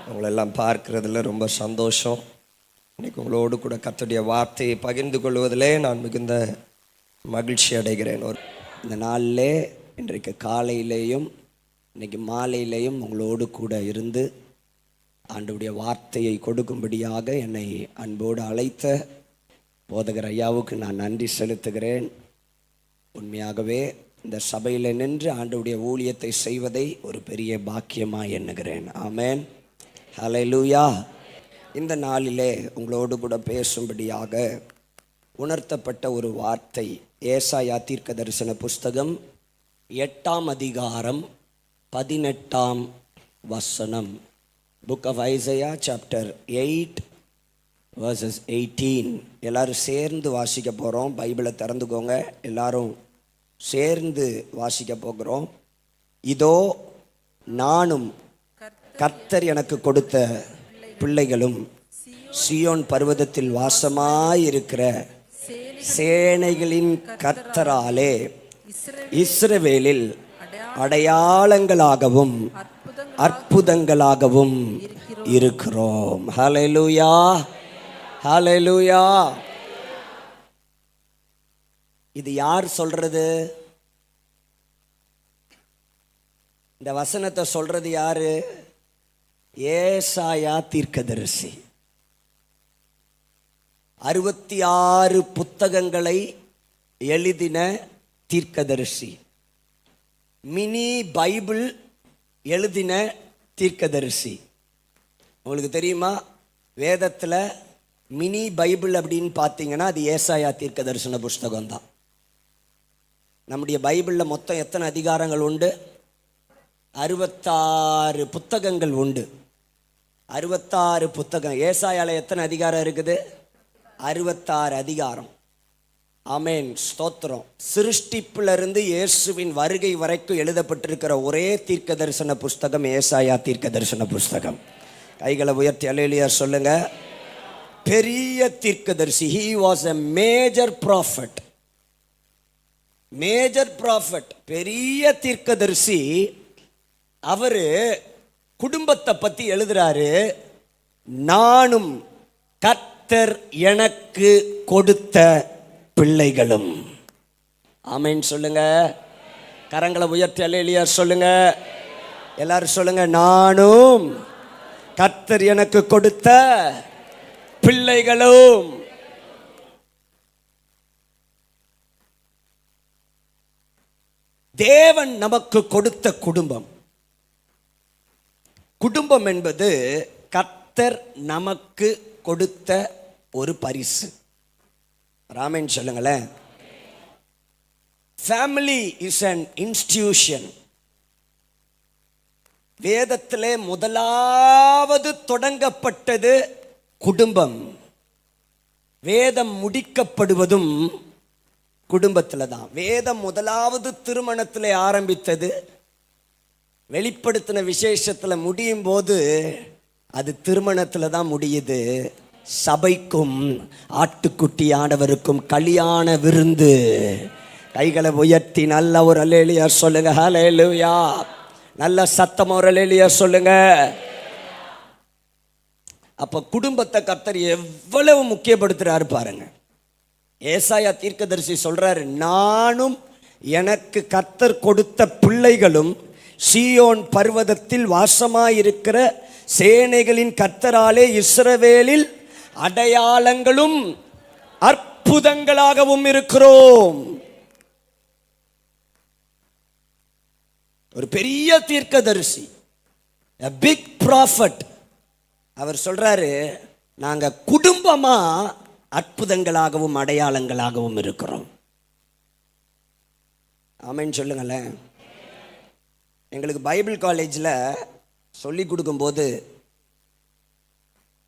உங்களெல்லாம் பார்க்கிறதுல ரொம்ப சந்தோஷம். இன்னைக்கு உங்களோடு கூட கர்த்தருடைய வார்த்தையை பகிர்ந்து கொள்வதிலே நான் மிகுந்த மகிழ்ச்சி அடைகிறேன். இந்த நாளிலே இன்றைக்கு காலையிலேயும் இன்னைக்கு மாலையிலேயும் உங்களோடு கூட இருந்து ஆண்டவருடைய வார்த்தையை கொடுக்கும்படியாக என்னை அன்போடு அழைத்த போதகர் ஐயாவுக்கு நான் நன்றி செலுத்துகிறேன். உண்மையாகவே இந்த சபையில் நின்று ஆண்டவருடைய ஊழியத்தை செய்வதை ஒரு பெரிய பாக்கியமாக எண்ணுகிறேன். ஆமென், ஹல்லேலூயா. இந்த நாளிலே உங்களோடு கூட பேசும்படியாக உணர்த்தப்பட்ட ஒரு வார்த்தை ஏசாயா தீர்க்கதரிசன புஸ்தகம் 8ஆம் அதிகாரம் 18ஆம் வசனம். Book of Isaiah chapter 8 verses 18. எல்லாரும் சேர்ந்து வாசிக்க போகிறோம். பைபிளை திறந்துக்கோங்க, எல்லாரும் சேர்ந்து வாசிக்க போகிறோம். இதோ நானும் கர்த்தர் எனக்கு கொடுத்த பிள்ளைகளும் சீயோன் பர்வதத்தில் வாசமாயிருக்கிற சேனைகளின் கர்த்தராலே இஸ்ரவேலில் அடையாளங்களாகவும் அற்புதங்களாகவும் இருக்கிறோம். ஹல்லேலூயா, ஹல்லேலூயா. இது யார் சொல்றது? இந்த வசனத்தை சொல்றது யாரு? ஏசாயா தீர்க்கதரிசி. 66 புத்தகங்களை எழுதின தீர்க்கதரிசி. மினி பைபிள் எழுதின தீர்க்கதரிசி. உங்களுக்கு தெரியுமா, வேதத்தில் மினி பைபிள் அப்படின்னு பார்த்தீங்கன்னா அது ஏசாயா தீர்க்கதரிசன புஸ்தகம் தான். நம்முடைய பைபிளில் மொத்தம் எத்தனை அதிகாரங்கள் உண்டு? 66 புத்தகங்கள் உண்டு. 66 புத்தகம். ஏசாயால எத்தனை அதிகாரம் இருக்குது? 66 அதிகாரம். ஆமென், ஸ்தோத்திரம். சிருஷ்டிப்பிலிருந்து இயேசுவின் வருகை வரைக்கும் எழுதப்பட்டிருக்கிற ஒரே தீர்க்க தரிசன புஸ்தகம் ஏசாயா தீர்க்க தரிசன புஸ்தகம். கைகளை உயர்த்தி அல்லேலூயா சொல்லுங்க. பெரிய தீர்க்கதரிசி. he was a major prophet. Major prophet, பெரிய தீர்க்கதரிசி. அவரு குடும்பத்தை பத்தி எழுதுறாரு. நானும் கர்த்தர் எனக்கு கொடுத்த பிள்ளைகளும். ஆமென் சொல்லுங்க. கரங்களை உயர்த்தி அல்லேலூயா சொல்லுங்க. எல்லாரும் சொல்லுங்க, நானும் கர்த்தர் எனக்கு கொடுத்த பிள்ளைகளும். தேவன் நமக்கு கொடுத்த குடும்பம். குடும்பம் என்பது கர்த்தர் நமக்கு கொடுத்த ஒரு பரிசு. ராமன் சொல்லுங்களேன். Family is an institution. வேதத்திலே முதலாவது தொடங்கப்பட்டது குடும்பம். வேதம் முடிக்கப்படுவதும் குடும்பத்தில் தான். வேதம் முதலாவது திருமணத்தில் ஆரம்பித்தது. வெளிப்படுத்தின விசேஷத்தில் முடியும் போது அது திருமணத்தில் தான் முடியுது. சபைக்கும் ஆட்டுக்குட்டி ஆண்டவருக்கும் கல்யாண விருந்து. கைகளை உயர்த்தி நல்ல ஒரு அல்லேலூயா சொல்லுங்க. ஹல்லேலூயா. நல்ல சத்தம் ஒரு அல்லேலூயா சொல்லுங்க. அப்ப குடும்பத்தை கர்த்தர் எவ்வளவு முக்கியப்படுத்துறாரு பாருங்க. ஏசாயா தீர்க்கதரிசி சொல்றாரு, நானும் எனக்கு கர்த்தர் கொடுத்த பிள்ளைகளும் சீயோன் பர்வதத்தில் வாசமாயிருக்கிற சேனைகளின் கர்த்தராலே இஸ்ரவேலில் அடையாளங்களும் அற்புதங்களாகவும் இருக்கிறோம். ஒரு பெரிய தீர்க்கதரிசி, a big prophet. அவர் சொல்றாரு, நாங்க குடும்பமா அற்புதங்களாகவும் அடையாளங்களாகவும் இருக்கிறோம். ஆமென் சொல்லுங்களேன். எங்களுக்கு பைபிள் காலேஜில் சொல்லி கொடுக்கும்போது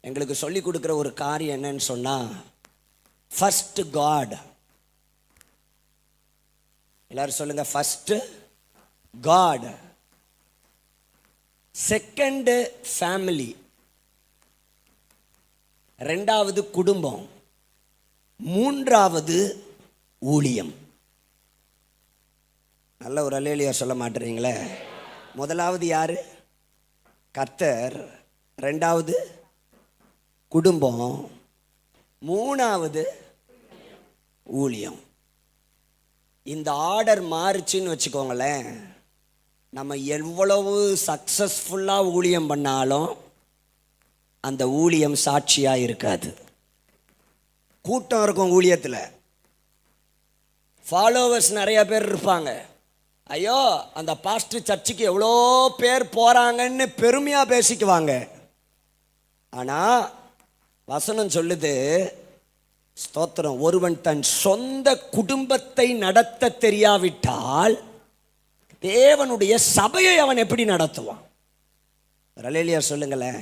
எங்களுக்கு சொல்லி கொடுக்குற ஒரு காரியம் என்னன்னு சொன்னால், ஃபர்ஸ்ட் காட். எல்லாரும் சொல்லுங்க, ஃபர்ஸ்ட் காட், செகண்ட் ஃபேமிலி, ரெண்டாவது குடும்பம், மூன்றாவது ஊழியம். நல்ல ஒரு அல்லேலூயா சொல்ல மாட்டீங்களே. முதலாவது யாரு? கர்த்தர். ரெண்டாவது குடும்பம், மூணாவது ஊழியம். இந்த ஆர்டர் மாறுச்சுன்னு வச்சுக்கோங்களேன், நம்ம எவ்வளவு சக்சஸ்ஃபுல்லாக ஊழியம் பண்ணாலும் அந்த ஊழியம் சாட்சியாக இருக்காது. கூட்டம் இருக்கும் ஊழியத்தில், ஃபாலோவர்ஸ் நிறைய பேர் இருப்பாங்க. ஐயோ அந்த பாஸ்டர் சர்ச்சுக்கு எவ்வளோ பேர் போகிறாங்கன்னு பெருமையாக பேசிக்குவாங்க. ஆனால் வசனம் சொல்லுது, ஸ்தோத்திரம், ஒருவன் தன் சொந்த குடும்பத்தை நடத்த தெரியாவிட்டால் தேவனுடைய சபையை அவன் எப்படி நடத்துவான்? அல்லேலூயா சொல்லுங்களேன்,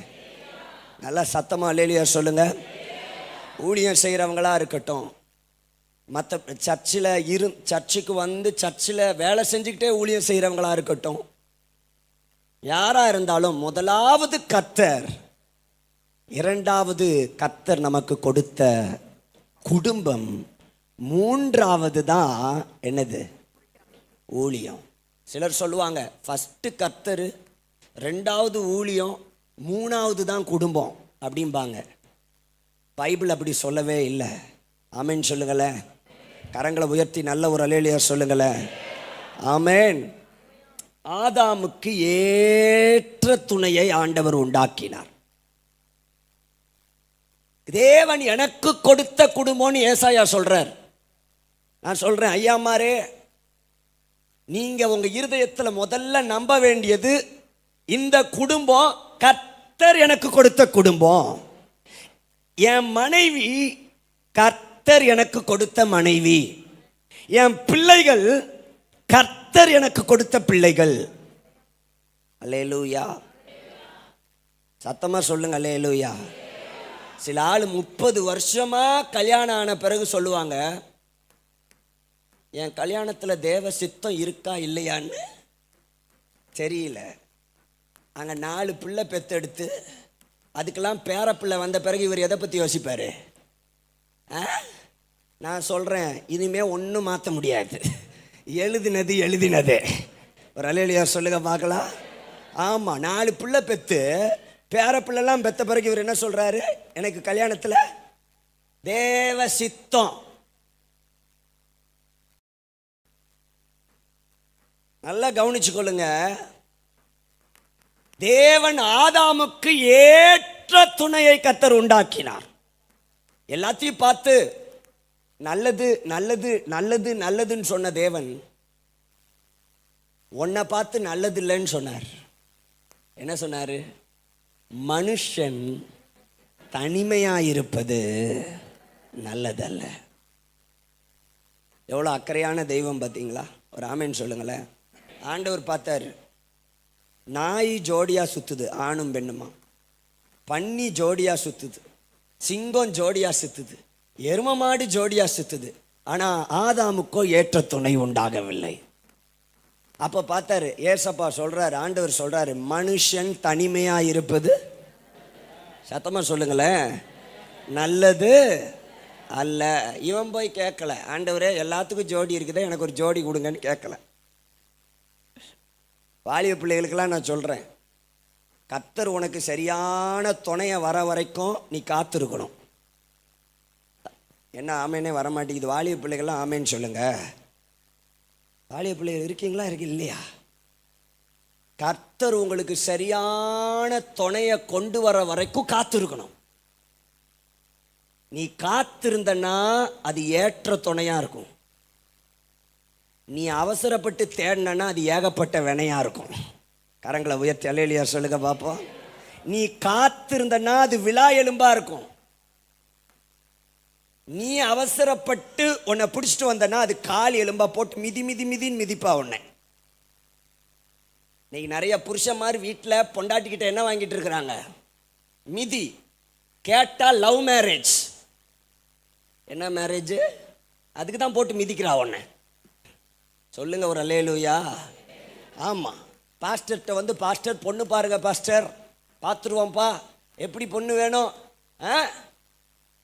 நல்லா சத்தமாக அல்லேலூயா சொல்லுங்க. ஊழியம் செய்கிறவங்களா இருக்கட்டும், மற்ற சர்ச்சுக்கு வந்து சர்ச்சில் வேலை செஞ்சுக்கிட்டே ஊழியம் செய்கிறவங்களா இருக்கட்டும், யாராக இருந்தாலும் முதலாவது கர்த்தர், இரண்டாவது கர்த்தர் நமக்கு கொடுத்த குடும்பம், மூன்றாவது தான் என்னது? ஊழியம். சிலர் சொல்லுவாங்க ஃபஸ்ட்டு கர்த்தர், ரெண்டாவது ஊழியம், மூணாவது தான் குடும்பம் அப்படிம்பாங்க. பைபிள் அப்படி சொல்லவே இல்லை. ஆமேன் சொல்லுங்களேன். கரங்களை உயர்த்தி நல்ல ஒரு அல்லேலூயா சொல்லுங்களேன். ஆமேன். ஆதாமுக்கு ஏற்ற துணையை ஆண்டவர் உண்டாக்கினார். தேவன் எனக்கு கொடுத்த குடும்பம்னு ஏசாயா சொல்றார். நான் சொல்றேன், ஐயாமாரே, நீங்க உங்க இருதயத்தில் முதல்ல நம்ப வேண்டியது, இந்த குடும்பம் கர்த்தர் எனக்கு கொடுத்த குடும்பம். என் மனைவி கர்த்தர் எனக்கு கொடுத்த மனைவி. என் பிள்ளைகள் கர்த்தர் எனக்கு கொடுத்த பிள்ளைகள். அல்லேலூயா. சத்தமா சொல்லுங்க அல்லேலூயா. சில ஆள் 30 வருஷமா கல்யாணம் ஆன பிறகு சொல்லுவாங்க, என் கல்யாணத்தில் தேவ சித்தம் இருக்கா இல்லையான்னு தெரியல. அங்கே 4 பிள்ளை பெற்றெடுத்து அதுக்கெல்லாம் பேர பிள்ளை வந்த பிறகு இவர் எதை பற்றி யோசிப்பார்? நான் சொல்கிறேன், இனிமேல் ஒன்றும் மாற்ற முடியாது. எழுதினதே. ஒரு அல்லேலூயா சொல்லுங்க பார்க்கலாம். ஆமாம், 4 பிள்ளை பெற்று பேர பிள்ளைலாம் பெற்ற பிறகு இவர் என்ன சொல்கிறாரு? எனக்கு கல்யாணத்தில் தேவ சித்தம். நல்லா கவனிச்சுக்கொள்ளுங்க. தேவன் ஆதாமுக்கு ஏற்ற துணையை கர்த்தர் உண்டாக்கினார். எல்லாத்தையும் பார்த்து நல்லது நல்லது நல்லது நல்லதுன்னு சொன்ன தேவன் உன்னை பார்த்து நல்லது இல்லைன்னு சொன்னார். என்ன சொன்னார்? மனுஷன் தனிமையாயிருப்பது நல்லதல்ல. எவ்வளோ அக்கறையான தெய்வம் பார்த்தீங்களா? ஒரு ஆமேன்னு சொல்லுங்களேன். ஆண்டவர் பார்த்தார், நாய் ஜோடியாக சுற்றுது, ஆணும் பெண்ணுமா. பன்னி ஜோடியாக சுற்றுது, சிங்கம் ஜோடியாக சுற்றுது, எரும மாடு ஜோடியாக சுற்றுது. ஆனால் ஆதாமுக்கோ ஏற்ற துணை உண்டாகவில்லை. அப்போ பார்த்தாரு, ஏசப்பா சொல்கிறாரு, ஆண்டவர் சொல்கிறாரு, மனுஷன் தனிமையாக இருப்பது, சத்தமாக சொல்லுங்களேன், நல்லது அல்ல. இவன் போய் கேட்கல, ஆண்டவரே எல்லாத்துக்கும் ஜோடி இருக்குதே, எனக்கு ஒரு ஜோடி கொடுங்கன்னு கேட்கல. வாலிப பிள்ளைகளுக்கெல்லாம் நான் சொல்கிறேன், கர்த்தர் உனக்கு சரியான துணையை வர வரைக்கும் நீ காத்திருக்கணும். என்ன ஆமேனே வரமாட்டேங்குது? வாலிப பிள்ளைகள்லாம் ஆமேன்னு சொல்லுங்க. வாலிப பிள்ளைகள் இருக்கீங்களா? இருக்கு இல்லையா? கர்த்தர் உங்களுக்கு சரியான துணையை கொண்டு வர வரைக்கும் காத்திருக்கணும். நீ காத்திருந்தனா அது ஏற்ற துணையாக இருக்கும். நீ அவசரப்பட்டு தேடினா அது ஏகப்பட்ட வினையாக இருக்கும். கரங்களை உயர்த்தி அல்லேலூயா சொல்லுங்க பார்ப்போம். நீ காத்திருந்தனா அது விழா எலும்பாக இருக்கும். நீ அவசரப்பட்டு உன்னை பிடிச்சிட்டு வந்தனா அது கால் எலும்பா போட்டு மிதி மிதி மிதின்னு மிதிப்பா உன்னை. இன்னைக்கு நிறைய புருஷன் மாதிரி வீட்டில் பொண்டாட்டிக்கிட்ட என்ன வாங்கிட்டு இருக்கிறாங்க? மிதி. கேட்டால் லவ் மேரேஜ். என்ன மேரேஜ்? அதுக்கு தான் போட்டு மிதிக்கிறா உன்னை. சொல்லுங்க ஒரு அல்லேலூயா. ஆமாம், பாஸ்டர்கிட்ட வந்து, பாஸ்டர் பொண்ணு பாருங்க பாஸ்டர், பார்த்துருவோம்ப்பா. எப்படி பொண்ணு வேணும்?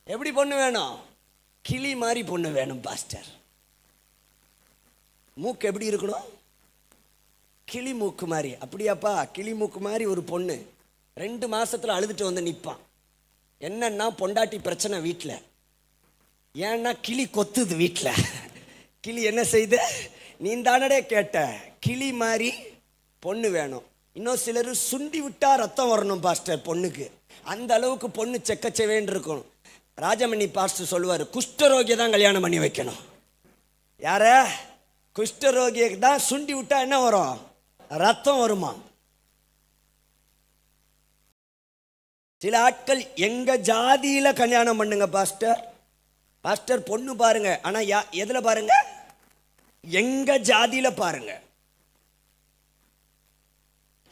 எப்படி பொண்ணு வேணும்? கிளி மாதிரி பொண்ணு வேணும் பாஸ்டர். மூக்கு எப்படி இருக்கணும்? கிளி மூக்கு மாதிரி. அப்படியாப்பா, கிளி மூக்கு மாதிரி ஒரு பொண்ணு. 2 மாசத்துல அழுதுட்டு வந்து நிற்பான். என்னன்னா பொண்டாட்டி பிரச்சனை வீட்டில். ஏன்னா கிளி கொத்துது வீட்டில். கிளி என்ன செய்து, நீ தானடே கேட்ட, கிளி மாதிரி பொண்ணு வேணும். இன்னும் சிலர் சுண்டி விட்டா ரத்தம் வரணும் பாஸ்டர் பொண்ணுக்கு, அந்த அளவுக்கு பொண்ணு செக்கச்சவேன்னு இருக்கணும். ராஜமணி பாஸ்டர் சொல்லுவார், குஷ்டரோகியை தான் கல்யாணம் பண்ணி வைக்கணும். யார? குஷ்டரோகியை தான் சுண்டி விட்டா என்ன வரும்? ரத்தம் வருமா. சில ஆட்கள் எங்க ஜாதியில கல்யாணம் பண்ணுங்க பாஸ்டர். பாஸ்டர் பொண்ணு பாருங்க, ஆனா எதுல பாருங்க? எங்க ஜாதியில பாருங்க.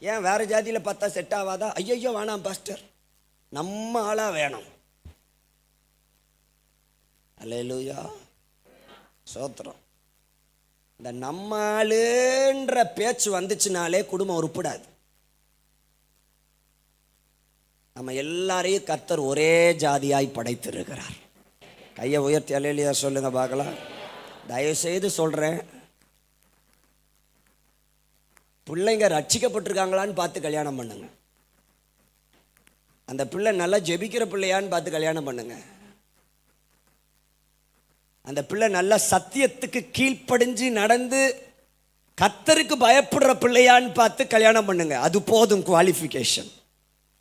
ஏன் வேற ஜாதியில பார்த்தா செட் ஆகாதா? ஐயோ வேணாம் பாஸ்டர், நம்ம ஆளா வேணும். அல்லேலூயா, சோத்திரம். இந்த நம்ம ஆளுன்ற பேச்சு வந்துச்சுனாலே குடும்பம் உருப்படாது. நம்ம எல்லாரையும் கர்த்தர் ஒரே ஜாதியாய் படைத்திருக்கிறார். கையை உயர்த்தி அல்லேலூயா சொல்லுங்க பார்க்கலாம். தயவு செய்து சொல்றேன், பிள்ளைங்க ரட்சிக்கப்பட்டிருக்காங்களான்னு பார்த்து கல்யாணம் பண்ணுங்க. அந்த பிள்ளை நல்லா ஜெபிக்கிற பிள்ளையான்னு பார்த்து கல்யாணம் பண்ணுங்க. அந்த பிள்ளை நல்ல சத்தியத்துக்கு கீழ்ப்படிஞ்சு நடந்து கர்த்தருக்கு பயப்படுற பிள்ளையான்னு பார்த்து கல்யாணம் பண்ணுங்க. அது போதும் குவாலிஃபிகேஷன்.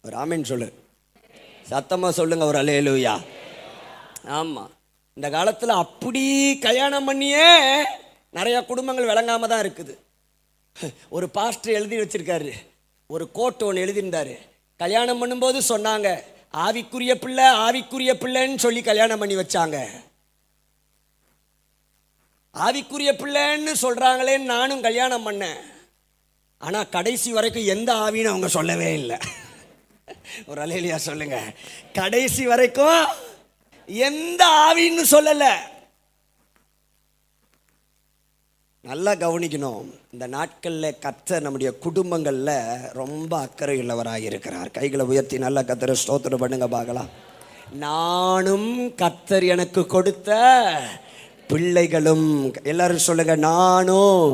ஒரு ஆமென் சொல்லு, சத்தமா சொல்லுங்க ஒரு அல்லேலூயா. ஆமா, இந்த காலத்துல அப்படி கல்யாணம் பண்ணியே நிறைய குடும்பங்கள் விளங்காம தான் இருக்குது. ஒரு பாஸ்டர் எழுதி வச்சிருக்காரு, ஒரு கோட் ஒன்று எழுதியிருந்தாரு. கல்யாணம் பண்ணும்போது சொன்னாங்க, ஆவிக்குரிய பிள்ளை ஆவிக்குரிய பிள்ளைன்னு சொல்லி கல்யாணம் பண்ணி வச்சாங்க. ஆவிக்குரிய பிள்ளைன்னு சொல்றாங்களேன்னு நானும் கல்யாணம் பண்ணேன். ஆனா கடைசி வரைக்கும் எந்த ஆவின்னு அவங்க சொல்லவே இல்லை. ஒரு அல்லேலூயா சொல்லுங்க. கடைசி வரைக்கும் எந்த ஆவின்னு சொல்லல. நல்லா கவனிக்கணும். இந்த நாட்களில் கர்த்தர் நம்முடைய குடும்பங்களில் ரொம்ப அக்கறை உள்ளவராக இருக்கிறார். கைகளை உயர்த்தி நல்லா கர்த்தரை ஸ்தோத்திரம் பண்ணுங்க பார்க்கலாம். நானும் கர்த்தர் எனக்கு கொடுத்த பிள்ளைகளும். எல்லாரும் சொல்லுங்க, நானும்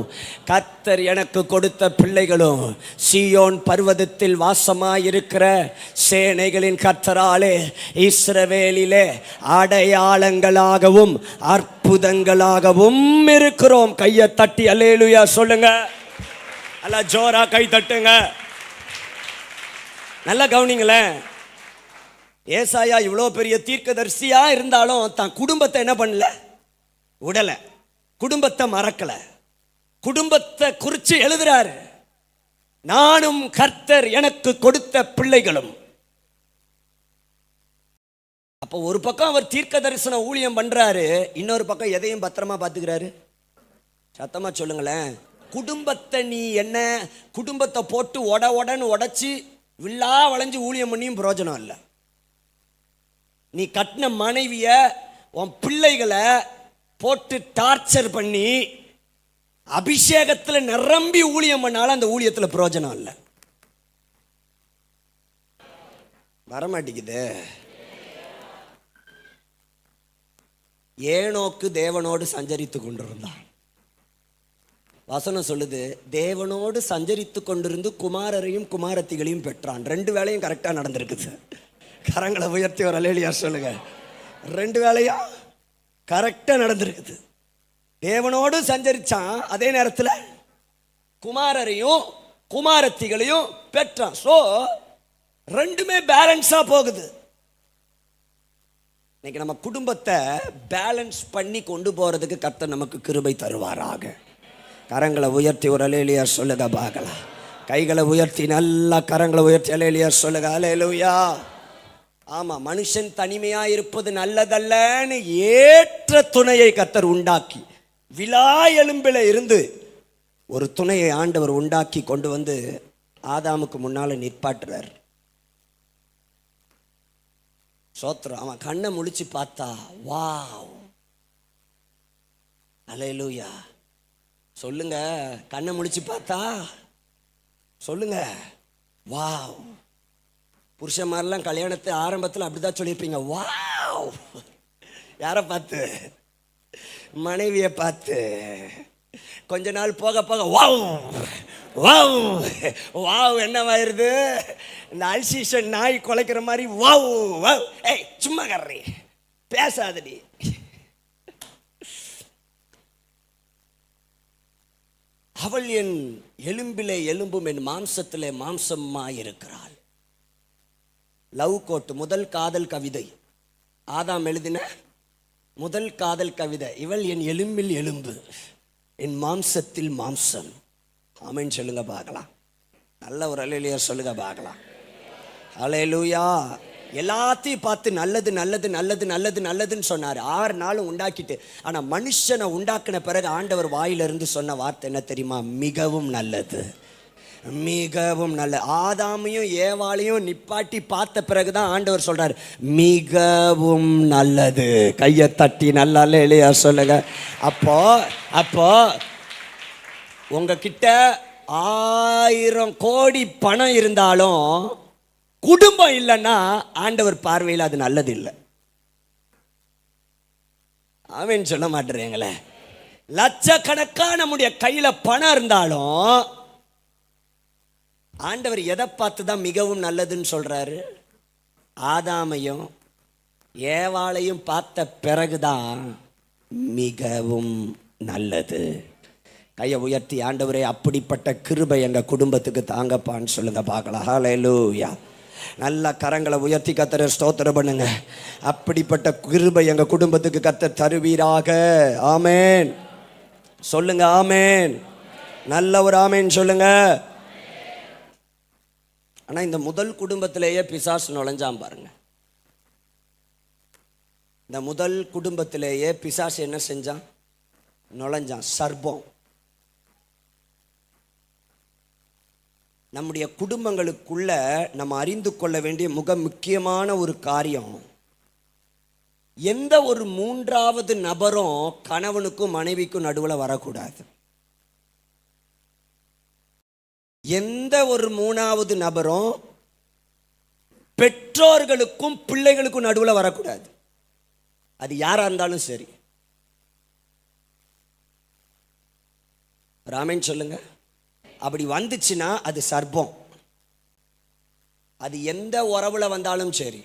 கர்த்தர் எனக்கு கொடுத்த பிள்ளைகளும் சீயோன் பர்வதத்தில் வாசமாயிருக்கிற சேனைகளின் கர்த்தராலே இஸ்ரவேலிலே அடையாளங்களாகவும் அற்புதங்களாகவும் இருக்கிறோம். கையை தட்டி அல்லேலூயா சொல்லுங்க. அல்ல ஜோரா கை தட்டுங்க. நல்லா கவனிங்களேன். ஏசாயா இவ்வளோ பெரிய தீர்க்கதரிசியா இருந்தாலும் தன் குடும்பத்தை என்ன பண்ணல? உடல. குடும்பத்தை மறக்கல. குடும்பத்தை குறித்து எழுதுறாரு, நானும் கர்த்தர் எனக்கு கொடுத்த பிள்ளைகளும். அப்போ ஒரு பக்கம் அவர் தீர்க்க தரிசன ஊழியம் பண்றாரு, இன்னொரு பக்கம் எதையும் பத்திரமா பார்த்துக்கிறாரு. சத்தமா சொல்லுங்களேன். குடும்பத்தை நீ என்ன குடும்பத்தை போட்டு உடன்னு உடைச்சி வில்லா வளைஞ்சு ஊழியம் பண்ணியும் பிரயோஜனம் இல்லை. நீ கட்டின மனைவிய உன் பிள்ளைகளை போட்டு டார்ச்சர் பண்ணி அபிஷேகத்தில் நிரம்பி ஊழியம் பண்ணாலும் அந்த ஊழியத்தில் பிரயோஜனம் இல்லை. வரமாட்டேங்குது. ஏனோக்கு தேவனோடு சஞ்சரித்து கொண்டிருந்தான். வசனம் சொல்லுது, தேவனோடு சஞ்சரித்து கொண்டிருந்து குமாரரையும் குமாரத்திகளையும் பெற்றான். 2 வேளையும் கரெக்டாக நடந்திருக்குது. கரங்களை உயர்த்தி ஒரு அல்லேலூயா சொல்லுங்க. 2 வேளையும் கரெக்டாக நடந்திருக்குது. தேவனோடு சஞ்சரிச்சான், அதே நேரத்தில் குமாரரையும் குமாரத்திகளையும் பெற்றான். ஸோ 2மே பேலன்ஸா போகுது. இன்னைக்கு நம்ம குடும்பத்தை பேலன்ஸ் பண்ணி கொண்டு போறதுக்கு கர்த்தர் நமக்கு கிருபை தருவாராக. கரங்களை உயர்த்தி ஒரு அல்லேலூயா சொல்லுங்க பார்க்கலாம். கைகளை உயர்த்தி நல்லா கரங்களை உயர்த்தி அல்லேலூயா சொல்லுங்க. அல்லேலூயா. ஆமா, மனுஷன் தனிமையா இருப்பது நல்லதல்லன்னு ஏற்ற துணையை கர்த்தர் உண்டாக்கி, விலா எலும்பில இருந்து ஒரு துணையை ஆண்டவர் உண்டாக்கி கொண்டு வந்து ஆதாமுக்கு முன்னால நிற்பாட்டுறார். சோத்திரம். அவன் கண்ணை முழிச்சு பார்த்தா, வாவ், அல்லேலூயா சொல்லுங்க. கண்ணை முழிச்சு பார்த்தா சொல்லுங்க, வாவ். புருஷன்மாரெல்லாம் கல்யாணத்தை ஆரம்பத்தில் அப்படிதான் சொல்லியிருப்பீங்க, வாவ். யாரை பார்த்து? மனைவியை பார்த்து. கொஞ்ச நாள் போக போக வாவ் வாவ் வாவ் என்னவாயிருது? இந்த அல்சீஷன் நாய் குலைக்கிற மாதிரி வாவ் வாவ். ஏய் சும்மா கர்றி, பேசாதடி. அவள் என் எலும்பிலே எலும்பும் என் மாம்சத்திலே மாம்சமாயிருக்கிறாள். லவ் கோட், முதல் காதல் கவிதை, ஆதாம் எழுதின முதல் காதல் கவிதை. இவள் என் எலும்பில் எலும்பு, என் மாம்சத்தில் மாம்சம். ஆமென் சொல்லுங்க பார்க்கலாம். நல்ல ஒரு அல்லேலூயா சொல்லுங்க பார்க்கலாம். அல்லேலூயா. எல்லாத்தையும் பார்த்து நல்லது நல்லது நல்லது நல்லது நல்லதுன்னு சொன்னார். 6 நாளும் உண்டாக்கிட்டு. ஆனால் மனுஷனை உண்டாக்கின பிறகு ஆண்டவர் வாயிலிருந்து சொன்ன வார்த்தை என்ன தெரியுமா? மிகவும் நல்லது, மிகவும் நல்ல. ஆதாமையும் ஏவாளையும் நிப்பாட்டி பார்த்த பிறகுதான் ஆண்டவர் சொல்றார் மிகவும் நல்லது. கையை தட்டி நல்லா இல்லையா சொல்லுங்க. அப்போ உங்ககிட்ட 1000 கோடி பணம் இருந்தாலும் குடும்பம் இல்லைன்னா ஆண்டவர் பார்வையில் அது நல்லது இல்லை. அவன் சொல்ல மாட்டேறீங்களே. லட்சக்கணக்கான நம்முடைய கையில பணம் இருந்தாலும் ஆண்டவர் எதை பார்த்து தான் மிகவும் நல்லதுன்னு சொல்றாரு? ஆதாமையும் ஏவாளையும் பார்த்த பிறகுதான் மிகவும் நல்லது. கையை உயர்த்தி ஆண்டவரே அப்படிப்பட்ட கிருபை எங்க குடும்பத்துக்கு தாங்கப்பான்னு சொல்லுங்க பார்க்கலாம். ஹல்லேலூயா. நல்ல கரங்களை உயர்த்தி கர்த்தரை ஸ்தோத்திரம் பண்ணுங்க. அப்படிப்பட்ட கிருபை எங்க குடும்பத்துக்கு கர்த்தர் தருவீராக. ஆமென் சொல்லுங்க. ஆமென். நல்ல ஒரு ஆமென் சொல்லுங்க. ஆனா இந்த முதல் குடும்பத்திலேயே பிசாசு நுழைஞ்சான் பாருங்க. இந்த முதல் குடும்பத்திலேயே பிசாசு என்ன செஞ்சான்? நுழைஞ்சான். சர்ப்பம். நம்முடைய குடும்பங்களுக்குள்ள நம்ம அறிந்து கொள்ள வேண்டிய மிக முக்கியமான ஒரு காரியம், எந்த ஒரு 3வது நபரும் கணவனுக்கும் மனைவிக்கும் நடுவில் வரக்கூடாது. எந்த ஒரு 3வது நபரும் பெற்றோர்களுக்கும் பிள்ளைகளுக்கும் நடுவில் வரக்கூடாது. அது யாரா இருந்தாலும் சரி. ராமன் சொல்லுங்க. அப்படி வந்துச்சுன்னா அது சர்ப்பம். அது எந்த உறவுல வந்தாலும் சரி,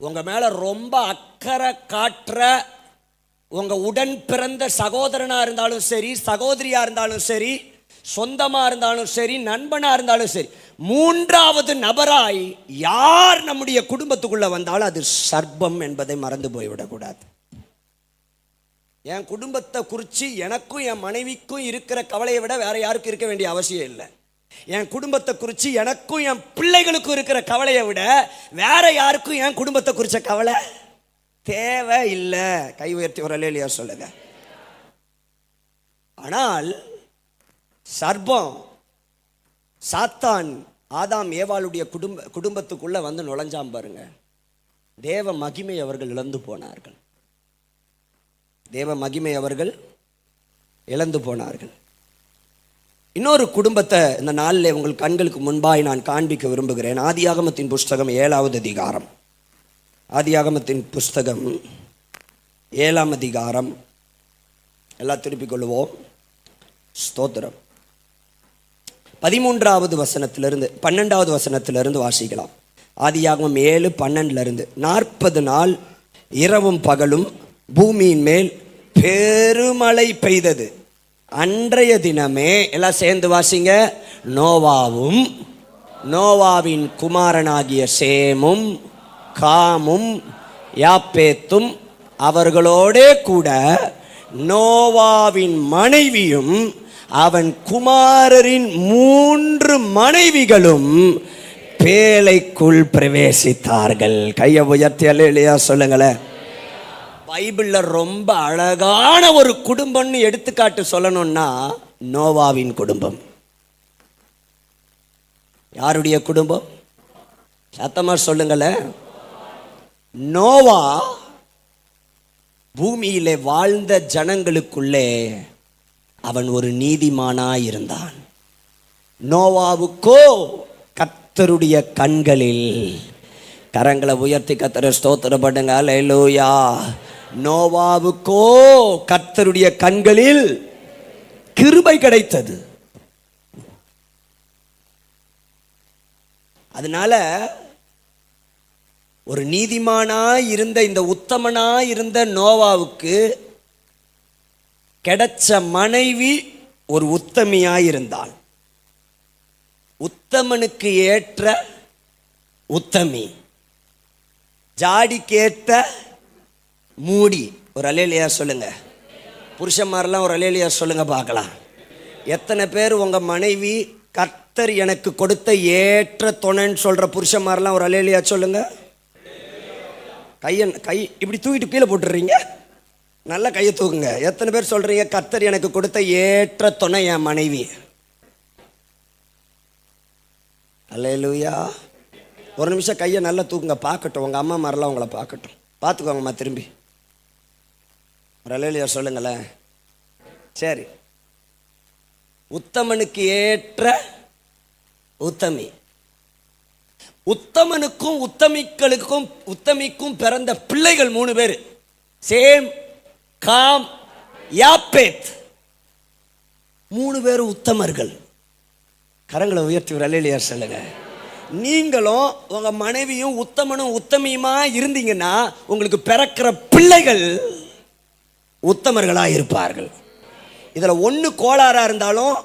உங்க மேல ரொம்ப அக்கறை காட்டுற உங்க உடன் பிறந்த சகோதரனா இருந்தாலும் சரி, சகோதரியா இருந்தாலும் சரி, சொந்தமா இருந்தாலும் சரி, நண்பனா இருந்தாலும் சரி, 3வது நபராய் யார் நம்முடைய குடும்பத்துக்குள்ள வந்தாலும் அது சர்ப்பம் என்பதை மறந்து போய்விடக்கூடாது. என் குடும்பத்தை குறித்து எனக்கும் என் மனைவிக்கும் இருக்கிற கவலையை விட வேற யாருக்கும் இருக்க வேண்டிய அவசியம் இல்லை. என் குடும்பத்தை குறித்து எனக்கும் என் பிள்ளைகளுக்கும் இருக்கிற கவலையை விட வேற யாருக்கும் என் குடும்பத்தை குறித்த கவலை தேவை இல்லை. கை உயர்த்தி ஒரு அல்லேலூயா சொல்லுங்க. ஆனால் சர்ப்பம், சாத்தான் ஆதாம் ஏவாளுடைய குடும்பத்துக்குள்ள வந்து நுழைஞ்சாம் பாருங்க. தேவ மகிமை அவர்கள் இழந்து போனார்கள். தேவ மகிமை அவர்கள் இழந்து போனார்கள். இன்னொரு குடும்பத்தை இந்த நாளில் உங்கள் கண்களுக்கு முன்பாய் நான் காண்பிக்க விரும்புகிறேன். ஆதியாகமத்தின் புஸ்தகம் 7வது அதிகாரம். ஆதியாகமத்தின் புஸ்தகம் 7ஆம் அதிகாரம். எல்லாம் திருப்பிக் கொள்வோம். ஸ்தோத்திரம். 13வது வசனத்திலிருந்து 12வது வசனத்திலிருந்து வாசிக்கலாம். ஆதியாகமம் 7:12 40 நாள் இரவும் பகலும் பூமியின் மேல் பெருமழை பெய்தது. அன்றைய தினமே, எல்லாம் சேர்ந்து வாசிங்க, நோவாவும் நோவாவின் குமாரனாகிய சேமும் காமும் யாப்பேத்தும் அவர்களோடே கூட நோவாவின் மனைவியும் அவன் குமாரரின் 3 மனைவிகளும் பேழைக்குள் பிரவேசித்தார்கள். கையை உயர்த்தி அல்லேலூயா சொல்லுங்களேன். பைபிள்ல ரொம்ப அழகான ஒரு குடும்பம்னு எடுத்துக்காட்டு சொல்லணும்னா நோவாவின் குடும்பம். யாருடைய குடும்பம்? சத்தமா சொல்லுங்களேன். நோவா பூமியிலே வாழ்ந்த ஜனங்களுக்குள்ளே அவன் ஒரு நீதிமானாய் இருந்தான். நோவாவுக்கோ கர்த்தருடைய கண்களில், கரங்களை உயர்த்தி கர்த்தரை ஸ்தோத்திரம் பண்ணுங்க. அல்லேலூயா. நோவாவுக்கோ கர்த்தருடைய கண்களில் கிருபை கிடைத்தது. அதனால ஒரு நீதிமானாய் இருந்த இந்த உத்தமனாய் இருந்த நோவாவுக்கு கிடைச்ச மனைவி ஒரு உத்தமியாய் இருந்தாள். உத்தமனுக்கு ஏற்ற உத்தமி, ஜாடிக்கு ஏற்ற மூடி. ஒரு அல்லேலூயா சொல்லுங்க. புருஷன்மாரெல்லாம் ஒரு அல்லேலூயா சொல்லுங்க பார்க்கலாம். எத்தனை பேர் உங்க மனைவி கர்த்தர் எனக்கு கொடுத்த ஏற்ற துணைன்னு சொல்ற புருஷன்மாரெல்லாம் ஒரு அல்லேலூயா சொல்லுங்க. கை இப்படி தூக்கிட்டு கீழே போட்டுறீங்க, நல்ல கையை தூக்குங்க. எத்தனை பேர் சொல்றீங்க கர்த்தர் எனக்கு கொடுத்த ஏற்ற துணை என் மனைவி? அல்லேலூயா. ஒரு நிமிஷம் கையை நல்லா தூக்குங்க, பார்க்கட்டும். உங்க அம்மா மாதிரிலாம் உங்களை பார்க்கட்டும். பார்த்துக்கோங்கம்மா திரும்பி. ஒரு அல்லேலூயா சொல்லுங்களேன். சரி, உத்தமனுக்கு ஏற்ற உத்தமி. உத்தமனுக்கும் உத்தமிக்கும் பிறந்த பிள்ளைகள் 3 பேர். Same, com, யாப்பேத். 3 பேரும் உத்தமர்கள். கரங்களை உயர்த்தி ஒரு அல்லேலூயா சொல்லுங்க. நீங்களும் உங்க மனைவியும் உத்தமனும் உத்தமியுமா இருந்தீங்கன்னா உங்களுக்கு பிறக்கிற பிள்ளைகள் உத்தமர்களா இருப்பார்கள். இதுல ஒண்ணு கோளாறா இருந்தாலும்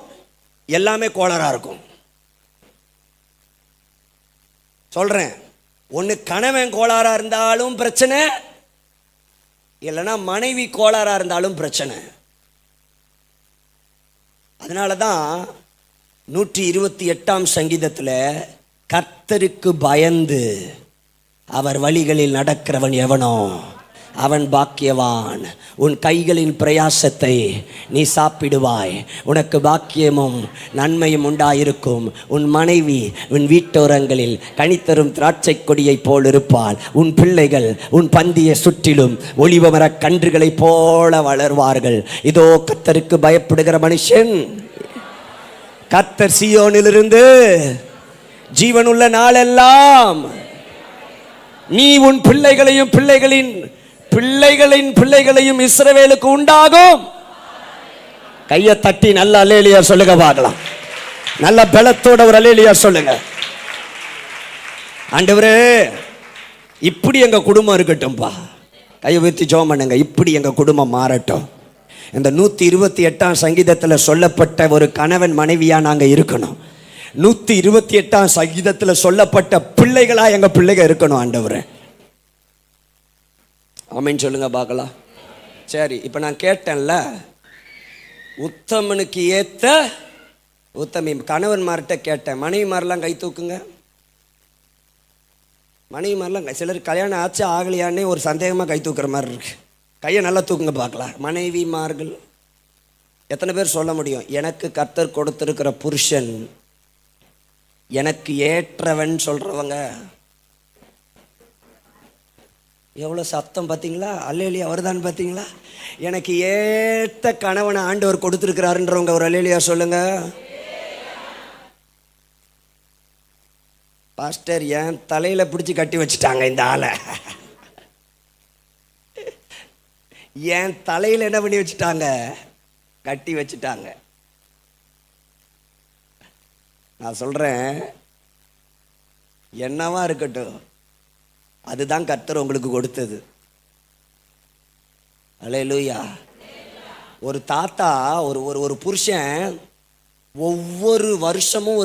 எல்லாமே கோளாறா இருக்கும். சொல்றேன், ஒண்ணு கணவன் கோளாறா இருந்தாலும் பிரச்சனை, இல்லைன்னா மனைவி கோளாறா இருந்தாலும் பிரச்சனை. அதனாலதான் 128ஆம் சங்கீதத்தில் கர்த்தருக்கு பயந்து அவர் வழிகளில் நடக்கிறவன் எவனோ அவன் பாக்கியவான். உன் கைகளின் பிரயாசத்தை நீ சாப்பிடுவாய், உனக்கு பாக்கியமும் நன்மையும் உண்டாயிருக்கும். உன் மனைவி உன் வீட்டோரங்களில் கனித்தரும் திராட்சை கொடியை போல் இருப்பாள். உன் பிள்ளைகள் உன் பந்தியை சுற்றிலும் ஒலிவ மரக் கன்றுகளை போல வளர்வார்கள். இதோ கர்த்தருக்கு பயப்படுகிற மனுஷன். கர்த்தர் சீயோனிலிருந்து ஜீவனுள்ள நாளெல்லாம் நீ உன் பிள்ளைகளையும் பிள்ளைகளின் பிள்ளைகளின் பிள்ளைகளையும் இஸ்ரவேலுக்கு உண்டாகும். கையை தட்டி நல்ல அல்லேலூயா சொல்லுங்க பார்க்கலாம். நல்ல பலத்தோட ஒரு அல்லேலூயா சொல்லுங்க. ஆண்டவரே, இப்படி எங்க குடும்பம் இருக்கட்டும்பா. கையை உயர்த்தி ஜெபம் பண்ணுங்க. இப்படி எங்க குடும்பம் மாறட்டும். இந்த 128ஆம் சங்கீதத்தில் சொல்லப்பட்ட ஒரு கணவன் மனைவியா நாங்க இருக்கணும். 128ஆம் சங்கீதத்தில் சொல்லப்பட்ட பிள்ளைகளா எங்க பிள்ளைங்க இருக்கணும். ஆண்டவரே ஆமென் சொல்லுங்க பார்க்கலாம். சரி, இப்போ நான் கேட்டேன்ல, உத்தமனுக்கு ஏத்த உத்தமி. கணவன்மார்கிட்ட கேட்டேன். மனைவி மாதிரிலாம் கை தூக்குங்க. மனைவி மாதிரிலாம் சிலர் கல்யாணம் ஆச்சு ஆகலையானே ஒரு சந்தேகமாக கை தூக்குற மாதிரி இருக்கு. கையை நல்லா தூக்குங்க பார்க்கலாம். மனைவிமார்கள் எத்தனை பேர் சொல்ல முடியும், எனக்கு கர்த்தர் கொடுத்திருக்கிற புருஷன் எனக்கு ஏற்றவன் சொல்றவங்க? எவ்வளோ சத்தம் பார்த்தீங்களா? அல்லேலூயா வருதான்னு பார்த்தீங்களா? எனக்கு ஏற்ற கணவனை ஆண்டவர் கொடுத்துருக்கிறாருன்றவங்க ஒரு அல்லேலூயா சொல்லுங்க. பாஸ்டர் என் தலையில் பிடிச்சி கட்டி வச்சுட்டாங்க இந்த ஆளை. என் தலையில் என்ன பண்ணி வச்சுட்டாங்க? கட்டி வச்சுட்டாங்க. நான் சொல்கிறேன், என்னவா இருக்கட்டும், அதுதான் கர்த்தர் உங்களுக்கு கொடுத்தது. அல்லேலூயா. ஒரு தாத்தா ஒரு ஒரு புருஷன் ஒவ்வொரு வருஷமும்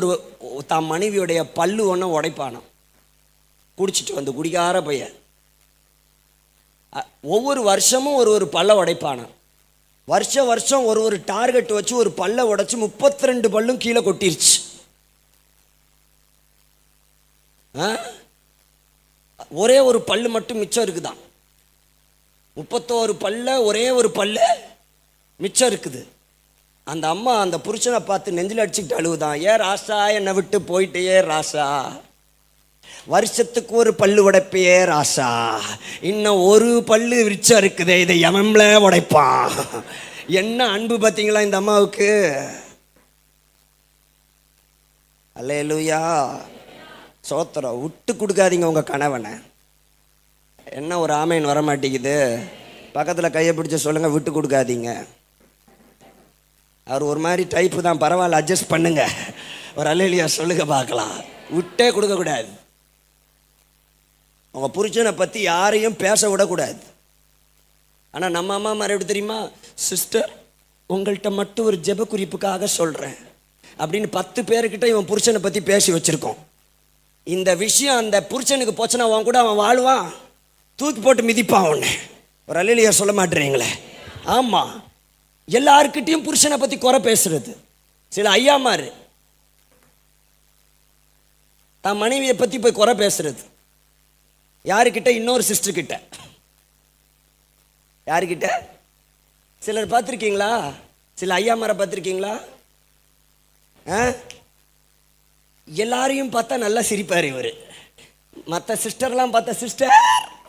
தான் மனைவியுடைய பல்லு ஒன்று உடைப்பானாம். குடிச்சிட்டு வந்து குடிக்கார பையன் ஒவ்வொரு வருஷமும் ஒரு பல்லை உடைப்பானாம். வருஷம் ஒரு டார்கெட் வச்சு ஒரு பல்லை உடைச்சு 32 பல்லும் கீழே கொட்டிருச்சு. ஒரே ஒரு பல்லு மட்டும் மிச்சம் இருக்குதான். 31 பல்ல ஒரே ஒரு பல்லு மிச்சம் இருக்குது. அந்த அம்மா அந்த புருஷனை பார்த்து நெஞ்சில் அடிச்சுக்கிட்டு அழுவுதான். ஏ ராசா, என்னை விட்டு போயிட்டே ராசா, வருஷத்துக்கு ஒரு பல்லு உடைப்பையே ராசா, இன்னும் ஒரு பல்லு மிச்சம் இருக்குதே, இதை எவன்ல உடைப்பான்? என்ன அன்பு பார்த்தீங்களா இந்த அம்மாவுக்கு? அல்லேலூயா. சோத்திரம். விட்டு கொடுக்காதீங்க உங்கள் கணவனை. என்ன ஒரு ஆமைன் வர மாட்டேங்குது? பக்கத்தில் கையை பிடிச்ச சொல்லுங்கள், விட்டு கொடுக்காதீங்க. அவர் ஒரு மாதிரி டைப்பு தான், பரவாயில்ல, அட்ஜஸ்ட் பண்ணுங்க. ஒரு அல்லேலூயா சொல்லுங்க பார்க்கலாம். விட்டே கொடுக்கக்கூடாது. உங்க புருஷனை பற்றி யாரையும் பேச விடக்கூடாது. ஆனால் நம்ம அம்மா மாதிரி எப்படி தெரியுமா, சிஸ்டர் உங்கள்கிட்ட மட்டும் ஒரு ஜெப குறிப்புக்காக சொல்கிறேன் அப்படின்னு 10 பேர்கிட்ட இவன் புருஷனை பற்றி பேசி வச்சுருக்கோம். இந்த விஷயம் அந்த புருஷனுக்கு போச்சுன்னா அவன் கூட அவன் வாழ்வான், தூக்கி போட்டு மிதிப்பான் அவனை. ஒரு அல்லேலூயா சொல்ல மாட்டேறீங்களே? ஆமாம், எல்லாருக்கிட்டையும் புருஷனை பற்றி குறை பேசுறது. சில ஐயாமாரு தான் மனைவியை பற்றி போய் குறை பேசுறது. யாருக்கிட்ட? இன்னொரு சிஸ்டர் கிட்ட. யாருக்கிட்ட? சிலர் பார்த்துருக்கீங்களா? சில ஐயாமாரை பார்த்துருக்கீங்களா? எல்லாரையும் பார்த்தா நல்லா சிரிப்பார் இவர். மற்ற சிஸ்டர்லாம் பார்த்தா சிஸ்டர்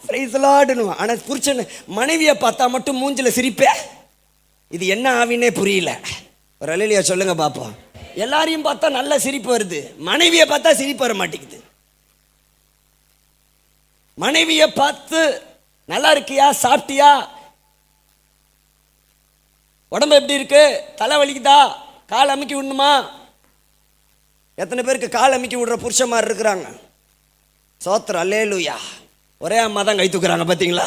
பிரைஸ் லார்ட்னுவான். ஆனால் புருஷன் மனைவியை பார்த்தா மட்டும் மூஞ்சில் சிரிப்பே. இது என்ன ஆவினே புரியல. ஒரு அல்லேலூயா சொல்லுங்க பாப்போம். எல்லாரையும் பார்த்தா நல்ல சிரிப்பு வருது, மனைவியை பார்த்தா சிரிப்பு வர மாட்டேங்குது. மனைவியை பார்த்து நல்லா இருக்கியா, சாப்பிட்டியா, உடம்பு எப்படி இருக்கு, தலை வலிக்குதா, கால் அமுக்கி விடணுமா? எத்தனை பேருக்கு கால் அமுக்கி விடுற புருஷமார் இருக்கிறாங்க? சோத்திரம், அல்லேலூயா. ஒரே அம்மா தான் கை தூக்குறாங்க பார்த்தீங்களா?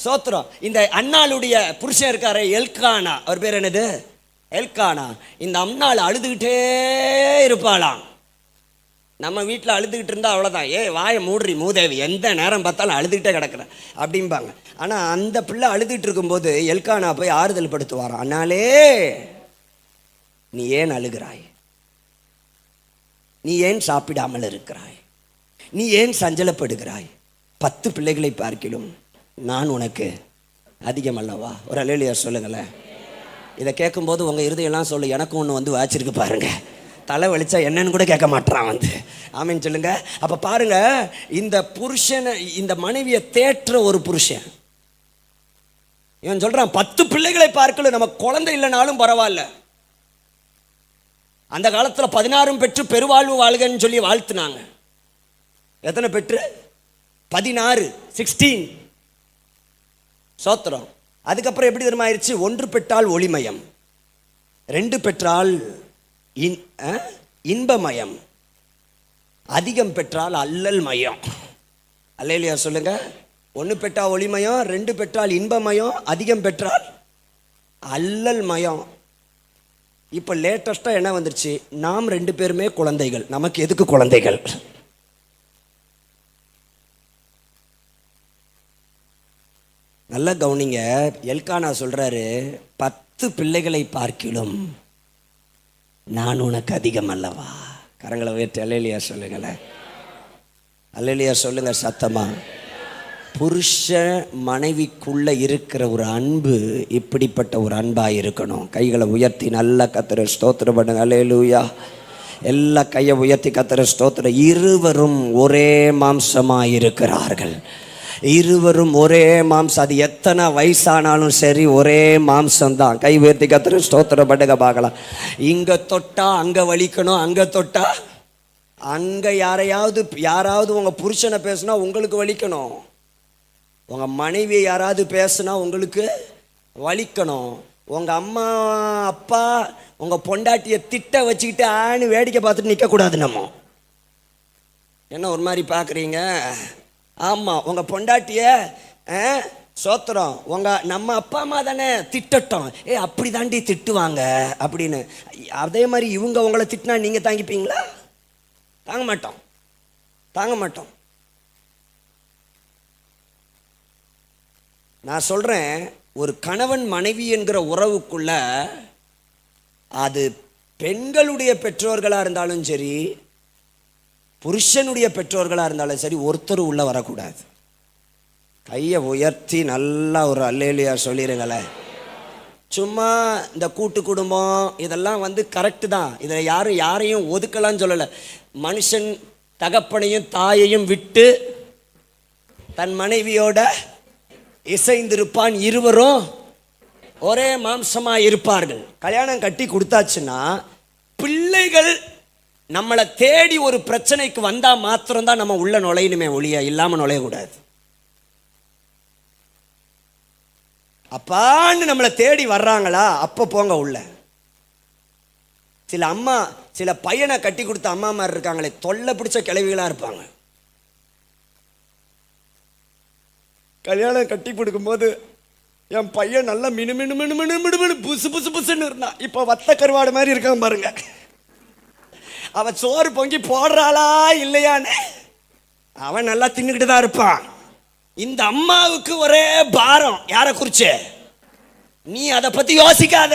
சோத்திரம். இந்த அண்ணாளுடைய புருஷன் இருக்காரு எல்கானா, அவர் பேர் என்னது? எல்கானா. இந்த அம்னாள் அழுதுகிட்டே இருப்பாளாம். நம்ம வீட்டில் அழுதுகிட்டு இருந்தால் அவ்வளோதான், ஏ வாயை மூடுறி மூதேவி, எந்த நேரம் பார்த்தாலும் அழுதுகிட்டே கிடக்குறேன் அப்படிம்பாங்க. ஆனால் அந்த பிள்ளை அழுதுகிட்டு இருக்கும்போது எல்கானா போய் ஆறுதல் படுத்துவாராம். அண்ணாலே நீ ஏன் அழுகிறாய்? நீ ஏன் சாப்பிடாமல் இருக்கிறாய்? நீ ஏன் சஞ்சலப்படுகிறாய்? 10 பிள்ளைகளை பார்க்கிலும் நான் உனக்கு அதிகம் அல்லவா? ஒரு அல்லேலூயா சொல்லுங்களேன். இதை கேட்கும்போது உங்கள் இருதயெல்லாம் சொல்லு, எனக்கும் ஒன்று வந்து வாச்சிருக்கு பாருங்க. தலை வலிச்சா என்னன்னு கூட கேட்க மாட்டான் வந்து. ஆமீன் சொல்லுங்க. அப்போ பாருங்க, இந்த புருஷனை, இந்த மனைவியை தேற்ற ஒரு புருஷன் இவன் சொல்றான், 10 பிள்ளைகளை பார்க்கல, நம்ம குழந்தை இல்லைனாலும் பரவாயில்ல. அந்த காலத்தில் 16 பெற்று பெருவாழ்வு வாழ்கன்னு சொல்லி வாழ்த்துனாங்க. எத்தனை பெற்று? 16, 16. சோத்திரம். அதுக்கப்புறம் எப்படி தெரியுமா ஆயிடுச்சு? 1 பெற்றால் ஒளிமயம், 2 பெற்றால் இன்பமயம், அதிகம் பெற்றால் அல்லல் மயம். அல்லேலூயா சொல்லுங்க. 1 பெற்றால் ஒளிமயம், 2 பெற்றால் இன்பமயம், அதிகம் பெற்றால் அல்லல் மயம். இப்போ லேட்டஸ்டாக என்ன வந்துருச்சு? நாம் 2 பேருமே குழந்தைகள். நமக்கு எதுக்கு குழந்தைகள்? நல்ல கவனிங்க. எல்கானா சொல்றாரு, 10 பிள்ளைகளை பார்க்கிலும் நான் உனக்கு அதிகம் அல்லவா? கரங்களை உயர்த்தி அல்லேலூயா சொல்லுங்களேன். அல்லேலூயா சொல்லுங்க சத்தமா. புருஷ மனைவிக்குள்ள இருக்கிற ஒரு அன்பு இப்படிப்பட்ட ஒரு அன்பாக இருக்கணும். கைகளை உயர்த்தி நல்லா கர்த்தரை ஸ்தோத்திரம் பண்ணுங்க. அல்லேலூயா. எல்லா கையை உயர்த்தி கர்த்தரை ஸ்தோத்திரம். இருவரும் ஒரே மாம்சமாக இருக்கிறார்கள். இருவரும் ஒரே மாம்சம். அது எத்தனை வயசானாலும் சரி ஒரே மாம்சம்தான். கை உயர்த்தி கர்த்தரை ஸ்தோத்திரம் பண்ணுங்க பார்க்கலாம். இங்கே தொட்டா அங்கே வலிக்கணும், அங்கே தொட்டா அங்கே யாராவது உங்கள் புருஷனை பேசுனா உங்களுக்கு வலிக்கணும், உங்கள் மனைவியை யாராவது பேசுனா உங்களுக்கு வலிக்கணும். உங்கள் அம்மா அப்பா உங்கள் பொண்டாட்டியை திட்ட வச்சுக்கிட்டு ஆன்னு வேடிக்கை பார்த்துட்டு நிற்கக்கூடாது. நம்ம என்ன ஒரு மாதிரி பார்க்குறீங்க? ஆமாம், உங்கள் பொண்டாட்டிய சோத்திரம், நம்ம அப்பா அம்மா தானே திட்டட்டும், அப்படி தாண்டி திட்டுவாங்க அப்படின்னு. அதே மாதிரி இவங்க உங்களை திட்டினா நீங்கள் தாங்கிப்பீங்களா? தாங்க மாட்டோம், தாங்க மாட்டோம். நான் சொல்கிறேன், ஒரு கணவன் மனைவி என்கிற உறவுக்குள்ள அது பெண்களுடைய பெற்றோர்களாக இருந்தாலும் சரி, புருஷனுடைய பெற்றோர்களாக இருந்தாலும் சரி, ஒருத்தர் உள்ள வரக்கூடாது. கையை உயர்த்தி நல்லா ஒரு அல்லேலூயா சொல்லிடுங்களேன். சும்மா இந்த கூட்டு குடும்பம் இதெல்லாம் கரெக்டு தான். இதில் யாரையும் ஒதுக்கலான்னு சொல்லலை. மனுஷன் தகப்பனையும் தாயையும் விட்டு தன் மனைவியோட இசைந்திருப்பான், இருவரும் ஒரே மாம்சமாக இருப்பார்கள். கல்யாணம் கட்டி கொடுத்தாச்சுன்னா பிள்ளைகள் நம்மளை தேடி ஒரு பிரச்சனைக்கு வந்தால் மாத்திரம்தான் நம்ம உள்ள நுழையணுமே ஒழிய இல்லாமல் நுழையக்கூடாது. அப்பான்னு நம்மளை தேடி வர்றாங்களா, அப்போ போங்க உள்ள. சில பையனை கட்டி கொடுத்த அம்மா மாதிரி இருக்காங்களே, தொல்லை பிடிச்ச கிழவிகளாக இருப்பாங்க. கல்யாணம் கட்டி கொடுக்கும்போது என் பையன் நல்லா மினு மினு மினு மினு மினு மினு புசு புசு புசுன்னு இருந்தான். இப்போ வத்த கருவாடு மாதிரி இருக்கான் பாருங்க. அவன் சோறு பொங்கி போடுறாளா இல்லையான்னு அவன் நல்லா தின்னுக்கிட்டு தான் இருப்பான். இந்த அம்மாவுக்கு ஒரே பாரம். யாரை குறிச்சு? நீ அதை பத்தி யோசிக்காத.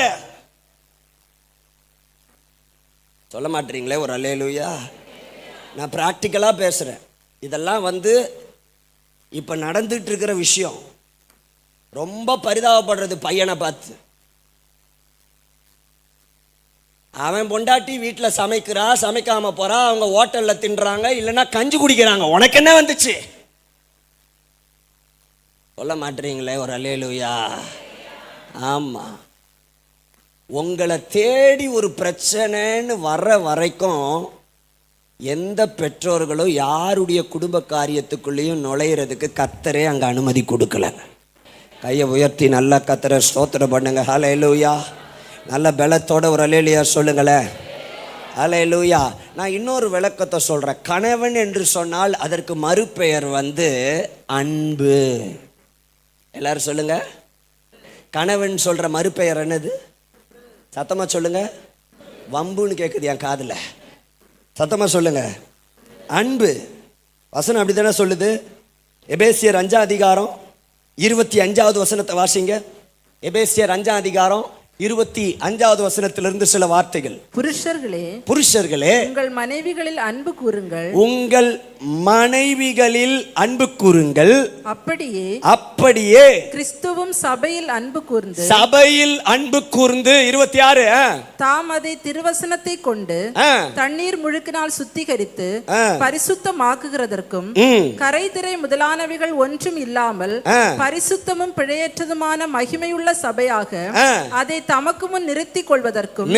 சொல்ல மாட்டீங்களே ஒரு அல்லேலூயா. நான் பிராக்டிக்கலா பேசுறேன். இதெல்லாம் இப்ப நடந்துட்டு இருக்கிற விஷயம். ரொம்ப பரிதாபப்படுறது பையனை பார்த்து. அவன் பொண்டாட்டி வீட்டில் சமைக்கிறா, சமைக்காம போறா, அவங்க ஹோட்டல்ல தின்றாங்க, இல்லைன்னா கஞ்சி குடிக்கிறாங்க. உனக்கு என்ன வந்துச்சு? சொல்ல மாட்டீங்களே ஒரு அல்லேலூயா. ஆமா, உங்களை தேடி ஒரு பிரச்சனைன்னு வர்ற வரைக்கும் எந்த பெற்றோர்களும் யாருடைய குடும்ப காரியத்துக்குள்ளேயும் நுழையிறதுக்கு கர்த்தரே அங்கே அனுமதி கொடுக்கல. கையை உயர்த்தி நல்லா கர்த்தரை ஸ்தோத்திரம் பண்ணுங்க. ஹல்லேலூயா. நல்ல பலத்தோட ஒரு அல்லேலூயா சொல்லுங்களேன். ஹல்லேலூயா. நான் இன்னொரு விளக்கத்தை சொல்றேன். கணவன் என்று சொன்னால் அதற்கு மறுபெயர் அன்பு. எல்லாரும் சொல்லுங்க. கணவன் சொல்ற மறுபெயர் என்னது? சத்தமா சொல்லுங்க. வம்புன்னு கேட்குது என் காதுல. சத்தமா சொல்லுங்க. அன்பு. வசனம் அப்படித்தானே சொல்லுது. எபேசியர் 5ஆம் அதிகாரம் 25வது வசனத்தை வாசிங்க. எபேசியர் 5ஆம் அதிகாரம் 25வது வசனத்திலிருந்து சில வார்த்தைகள். புருஷர்களே உங்கள் மனைவிகளில் அன்பு கூறுங்கள். உங்கள் மனைவிகளில் அன்பு கூறுங்கள். அப்படியே கிறிஸ்துவும் சபையில் அன்பு கூர்ந்து 26 தாம் அதை திருவசனத்தை கொண்டு தண்ணீர் முழுக்கினால் சுத்திகரித்து பரிசுத்தமாக்குகிறதற்கும் கரைதிரை முதலானவைகள் ஒன்றும் இல்லாமல் பரிசுத்தமும் பிழையற்றதுமான மகிமையுள்ள சபையாக அதை தமக்கு முன் நிறுத்திக் கொள்வதற்கும்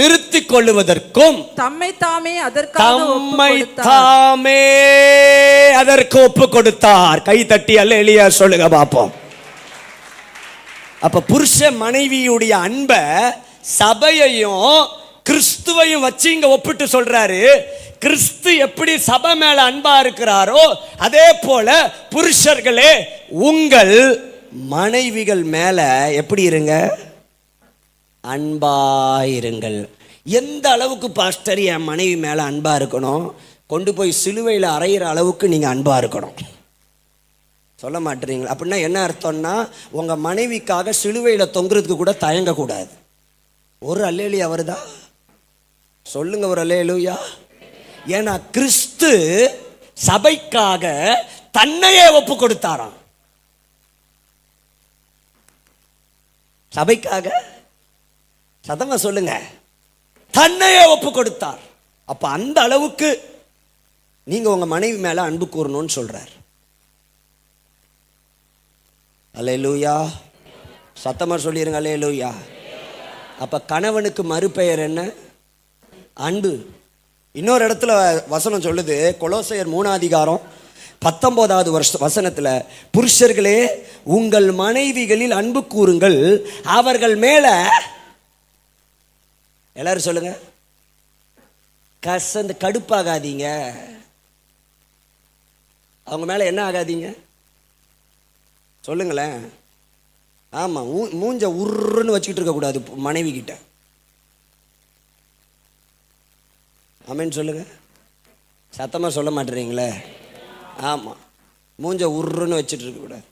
தம்மை தாமே அதற்கு ஒப்பு கொடுத்தார். கை தட்டி அல்லேலூயா சொல்லுங்க பாப்போம். அப்ப புருஷ மனைவியுடைய அன்பை சபையையும் கிறிஸ்துவையும் வச்சு இங்க ஒப்பிட்டு சொல்றாரு. கிறிஸ்து எப்படி சபை மேல அன்பா இருக்கிறாரோ அதே போல புருஷர்களே உங்கள் மனைவிகள் மேல எப்படி இருங்க? அன்பாயிருங்கள். எந்த அளவுக்கு பாஸ்டர் என் மனைவி மேல அன்பா இருக்கணும்? கொண்டு போய் சிலுவையில் அறையிற அளவுக்கு நீங்க அன்பா இருக்கணும். சொல்ல மாட்டீங்களா? அப்படின்னா என்ன அர்த்தம்னா, உங்க மனைவிக்காக சிலுவையில் தொங்குறதுக்கு கூட தயங்க கூடாது. ஒரு அல்லேலூயா வருதா? சொல்லுங்க ஒரு அல்லேலூயா. ஏன்னா கிறிஸ்து சபைக்காக தன்னையே ஒப்பு கொடுத்தாராம். சபைக்காக சத்தமா சொல்லுங்க. தன்னையே ஒப்பு கொடுத்தார். அப்ப அந்த அளவுக்கு நீங்க உங்க மனைவி மேல அன்பு கூறணும்னு சொல்றார். அல்லேலூயா. சத்தமா சொல்லிருங்க அல்லேலூயா. அப்ப கணவனுக்கு மறுபெயர் என்ன? அன்பு. இன்னொரு இடத்துல வசனம் சொல்லுது. கொலோசையர் 3ஆம் அதிகாரம் 19வது வசனத்துல, புருஷர்களே உங்கள் மனைவிகளில் அன்பு கூறுங்கள், அவர்கள் மேல எல்லாரும் சொல்லுங்க கசந்து கடுப்பாகாதீங்க. அவங்க மேல என்ன ஆகாதீங்க? சொல்லுங்களேன். ஆமா, மூஞ்ச உருன்னு வச்சுக்கிட்டு இருக்க கூடாது மனைவி கிட்ட. ஆமென் சொல்லுங்க. சத்தமா சொல்ல மாட்டேறீங்களே. ஆமா, மூஞ்ச உருன்னு வச்சுட்டு இருக்க கூடாது.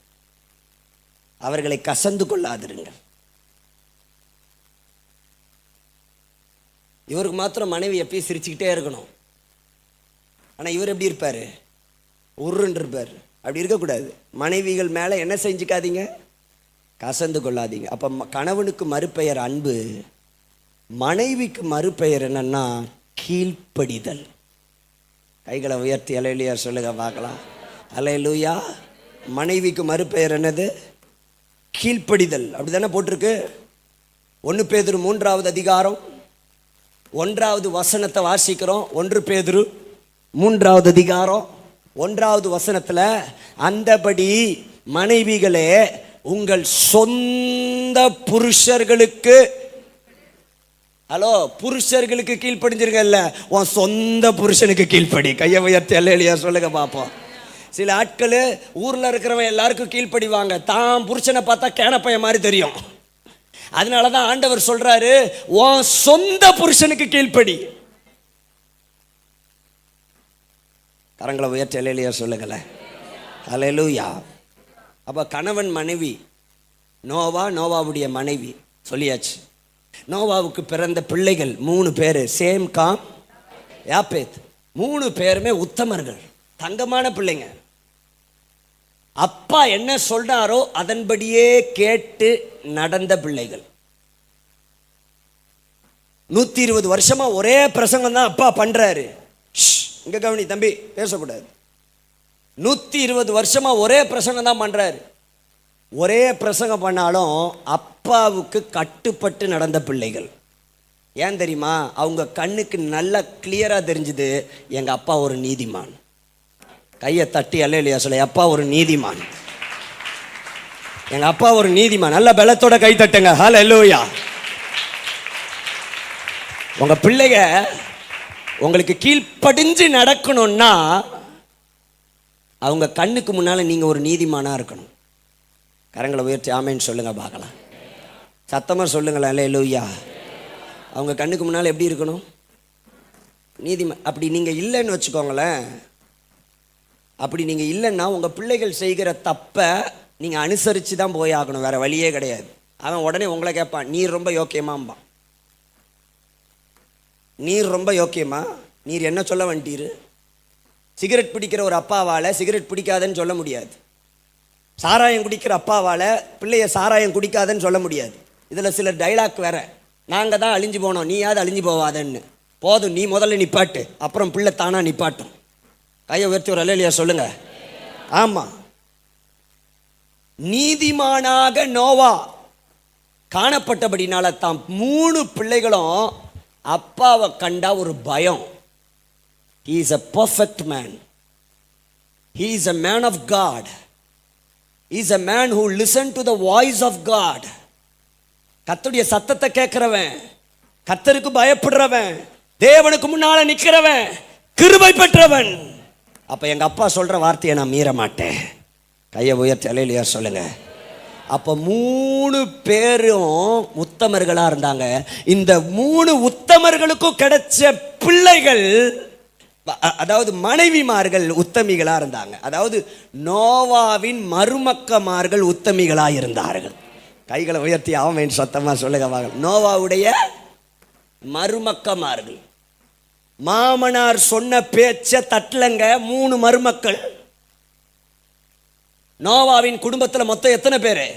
அவர்களை கசந்து கொள்ளாதிருங்க. இவருக்கு மாத்திரம் மனைவி எப்பயும் சிரிச்சுக்கிட்டே இருக்கணும். ஆனா இவர் எப்படி இருப்பாரு? உருன்னு இருப்பார். அப்படி இருக்கக்கூடாது. மனைவிகள் மேல என்ன செஞ்சுக்காதீங்க? கசந்து கொள்ளாதீங்க. அப்ப கணவனுக்கு மறுபெயர் அன்பு, மனைவிக்கு மறுபெயர் என்னன்னா கீழ்ப்படிதல். கைகளை உயர்த்தி அல்லேலூயா சொல்லுங்க பார்க்கலாம். அல்லேலூயா. மனைவிக்கு மறுபெயர் என்னது? கீழ்ப்படிதல். அப்படிதானே போட்டிருக்கு. 1 பேதுரு 3ஆவது அதிகாரம் 1வது வசனத்தை வாசிக்கிறோம். 1 பேதுரு 3ஆவது அதிகாரம் 1வது வசனத்துல, அந்தபடி மனைவிகளே உங்கள் சொந்த புருஷர்களுக்கு ஹலோ, புருஷர்களுக்கு கீழ்ப்படிஞ்சிருக்கல, உன் சொந்த புருஷனுக்கு கீழ்ப்படி. கையை உயர்த்தி அல்லேலூயா சொல்லுங்க பார்ப்போம். சில ஆட்கள் ஊரில் இருக்கிறவன் எல்லாருக்கும் கீழ்ப்படிவாங்க, தான் புருஷனை பார்த்தா கேனப்பைய மாதிரி தெரியும். அதனால தான் ஆண்டவர் சொல்றாரு, உன் சொந்த புருஷனுக்கு கீழ்ப்படி. கரங்களை உயர்த்தி அல்லேலூயா சொல்லுங்கள. அல்லேலூயா. அப்போ கணவன் மனைவி, நோவா நோவாவுடைய மனைவி சொல்லியாச்சு. நோவாவுக்கு பிறந்த பிள்ளைகள் 3 பேர், சேம், காம், யாப்பேத். 3 பேருமே உத்தமர்கள், தங்கமான பிள்ளைங்க. அப்பா என்ன சொல்றாரோ அதன்படியே கேட்டு நடந்த பிள்ளைகள். 120 வருஷமா ஒரே பிரசங்கம் தான் அப்பா பண்றாரு. இங்க கவனி தம்பி, பேசக்கூடாது. 120 வருஷமா ஒரே பிரசங்கம் தான் பண்றாரு. ஒரே பிரசங்கம் பண்ணாலும் அப்பாவுக்கு கட்டுப்பட்டு நடந்த பிள்ளைகள். ஏன் தெரியுமா? அவங்க கண்ணுக்கு நல்லா கிளியரா தெரிஞ்சுது, எங்க அப்பா ஒரு நீதிமான். கையை தட்டி அல்லேலூயா சொல்ல, அப்பா ஒரு நீதிமான், எங்க அப்பா ஒரு நீதிமான். நல்ல பலத்தோட கை தட்டுங்க. ஹல்லேலூயா. உங்க பிள்ளைங்க உங்களுக்கு கீழ்ப்படிஞ்சு நடக்கணும்னா அவங்க கண்ணுக்கு முன்னால நீங்க ஒரு நீதிமானா இருக்கணும். கரங்களை உயர்த்தி ஆமேன்னு சொல்லுங்க பார்க்கலாம். சத்தமா சொல்லுங்களேன் அல்லேலூயா. அவங்க கண்ணுக்கு முன்னால் எப்படி இருக்கணும்? நீதிமான். அப்படி நீங்கள் இல்லைன்னு வச்சுக்கோங்களேன். அப்படி நீங்கள் இல்லைன்னா உங்கள் பிள்ளைகள் செய்கிற தப்பை நீங்கள் அனுசரித்து தான் போய் ஆகணும், வேறு வழியே கிடையாது. அவன் உடனே உங்களை கேட்பான், நீர் ரொம்ப யோக்கியமாம்பான். நீர் ரொம்ப யோக்கியமா? நீர் என்ன சொல்ல வந்துட்டீரு? சிகரெட் பிடிக்கிற ஒரு அப்பாவால் சிகரெட் பிடிக்காதன்னு சொல்ல முடியாது. சாராயம் குடிக்கிற அப்பாவால் பிள்ளைய சாராயம் குடிக்காதன்னு சொல்ல முடியாது. இதில் சில டைலாக் வேற, நாங்கள் தான் அழிஞ்சு போனோம், நீயாவது அழிஞ்சு போவாதன்னு. போதும், நீ முதல்ல நிப்பாட்டு, அப்புறம் பிள்ளை தானா நிப்பாட்டும். கையை உயர்த்தி ஒரு அல்லேலூயா சொல்லுங்க. ஆமாம், நீதிமானாக நோவா காணப்பட்டபடினால தான் 3 பிள்ளைகளும் அப்பாவை கண்டா ஒரு பயம். He is a perfect man. He is a man of God. He is a man who listened to the voice of God. கர்த்தருடைய சத்தத்தை கேட்கிறவன், கர்த்தருக்கு பயப்படுறவன், தேவனுக்கு முன்னால நிக்கிறவன், கிருபை பெற்றவன். அப்ப எங்க அப்பா சொல்ற வார்த்தையை நான் மீற மாட்டேன். கையை உயர்த்தி அல்லேலூயா சொல்லுங்க. அப்ப 3 பேரும் உத்தமர்களா இருந்தாங்க. இந்த 3 உத்தமர்களுக்கும் கிடைச்ச பிள்ளைகள், அதாவது மனைவிமார்கள் உத்தமிகளா இருந்தாங்க. அதாவது நோவாவின் மருமக்கமார்கள் உத்தமிகளா இருந்தார்கள். கைகளை உயர்த்தி ஆமென் சத்தமா சொல்லுங்க வாங்க. நோவாவுடைய மருமக்கமார்கள், மாமனார் சொன்ன பேச்ச தட்டலங்க 3 மருமக்கள். நோவாவின் குடும்பத்தில் மொத்தம் எத்தனை பேரு?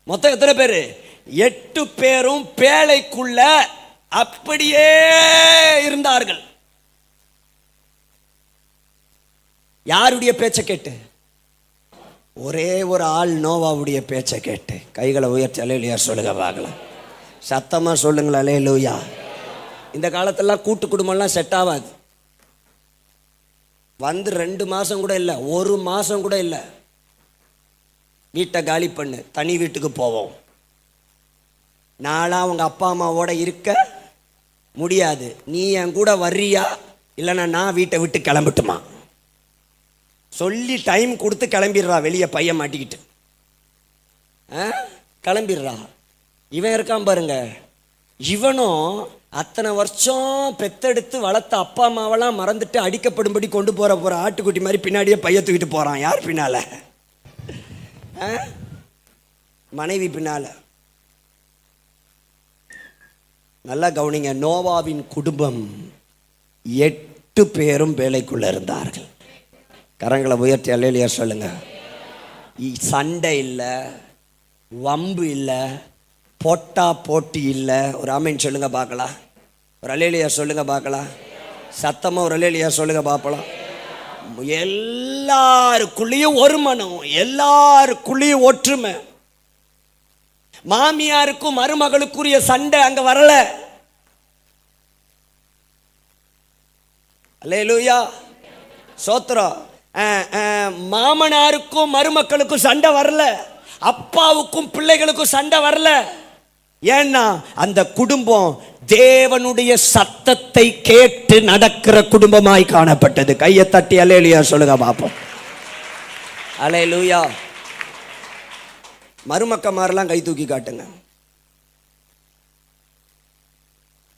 மொத்தம் எத்தனை பேரு? 8 பேரும் பேழைக்குள்ள அப்படியே இருந்தார்கள். யாருடைய பேச்ச கேட்டு? ஒரே ஒரு ஆள் நோவாவுடைய பேச்சை கேட்டு. கைகளை உயர்த்தி அல்லேலூயா சொல்லுங்க பார்க்கலாம். சத்தமா சொல்லுங்களா அல்லேலூயா. இந்த காலத்தெல்லாம் கூட்டு குடும்பம்லாம் செட் ஆகாது. வந்து 2 மாசம் கூட இல்லை, 1 மாசம் கூட இல்லை, வீட்டை காலி பண்ணு, தனி வீட்டுக்கு போவோம். நாளா உங்க அப்பா அம்மாவோட இருக்க முடியாது, நீ என் கூட வர்றியா இல்லைன்னா நான் வீட்டை விட்டு கிளம்பட்டுமா சொல்லி டைம் கொடுத்து கிளம்பிடுறா. வெளியே பையன் மாட்டிக்கிட்டு கிளம்பிடுறா. இவன் இருக்கான் பாருங்க, இவனும் அத்தனை வருஷம் பெத்தெடுத்து வளர்த்த அப்பா அம்மாவெல்லாம் மறந்துட்டு அடிக்கப்படும்படி கொண்டு போற ஆட்டுக்குட்டி மாதிரி பின்னாடியே பைய தூக்கிட்டு போறான். யார் பின்னால? மனைவி பின்னால. நல்லா கவனிங்க, நோவாவின் குடும்பம் 8 பேரும் வேலைக்குள்ள இருந்தார்கள். கரங்களை உயர்த்தி அல்லேலூயா சொல்லுங்க. சண்டை இல்லை, வம்பு இல்லை, போட்டா போட்டி இல்லை. ஒரு ஆமென் சொல்லுங்க பார்க்கலாம். ஒரு அல்லேலூயா சொல்லுங்க பார்க்கலாம். சத்தமாக ஒரு அல்லேலூயா சொல்லுங்க பார்க்கலாம். எல்லாருக்குள்ளேயும் ஒரு மனம், எல்லாருக்குள்ளேயும் ஒற்றுமை. மாமியாருக்கும் மருமகளுக்குரிய சண்டை அங்க வரல. அல்லேலூயா சோத்திரம். மாமனாருக்கும் மருமக்களுக்கும் சண்டை வரல, அப்பாவுக்கும் பிள்ளைகளுக்கும் சண்டை வரல. ஏன்னா அந்த குடும்பம் தேவனுடைய சத்தத்தை கேட்டு நடக்கிற குடும்பமாய் காணப்பட்டது. கையை தட்டி அல்லேலூயா சொல்லுங்க பாப்போம். அல்லேலூயா. மருமக்கமாரெல்லாம் கை தூக்கி காட்டுங்க.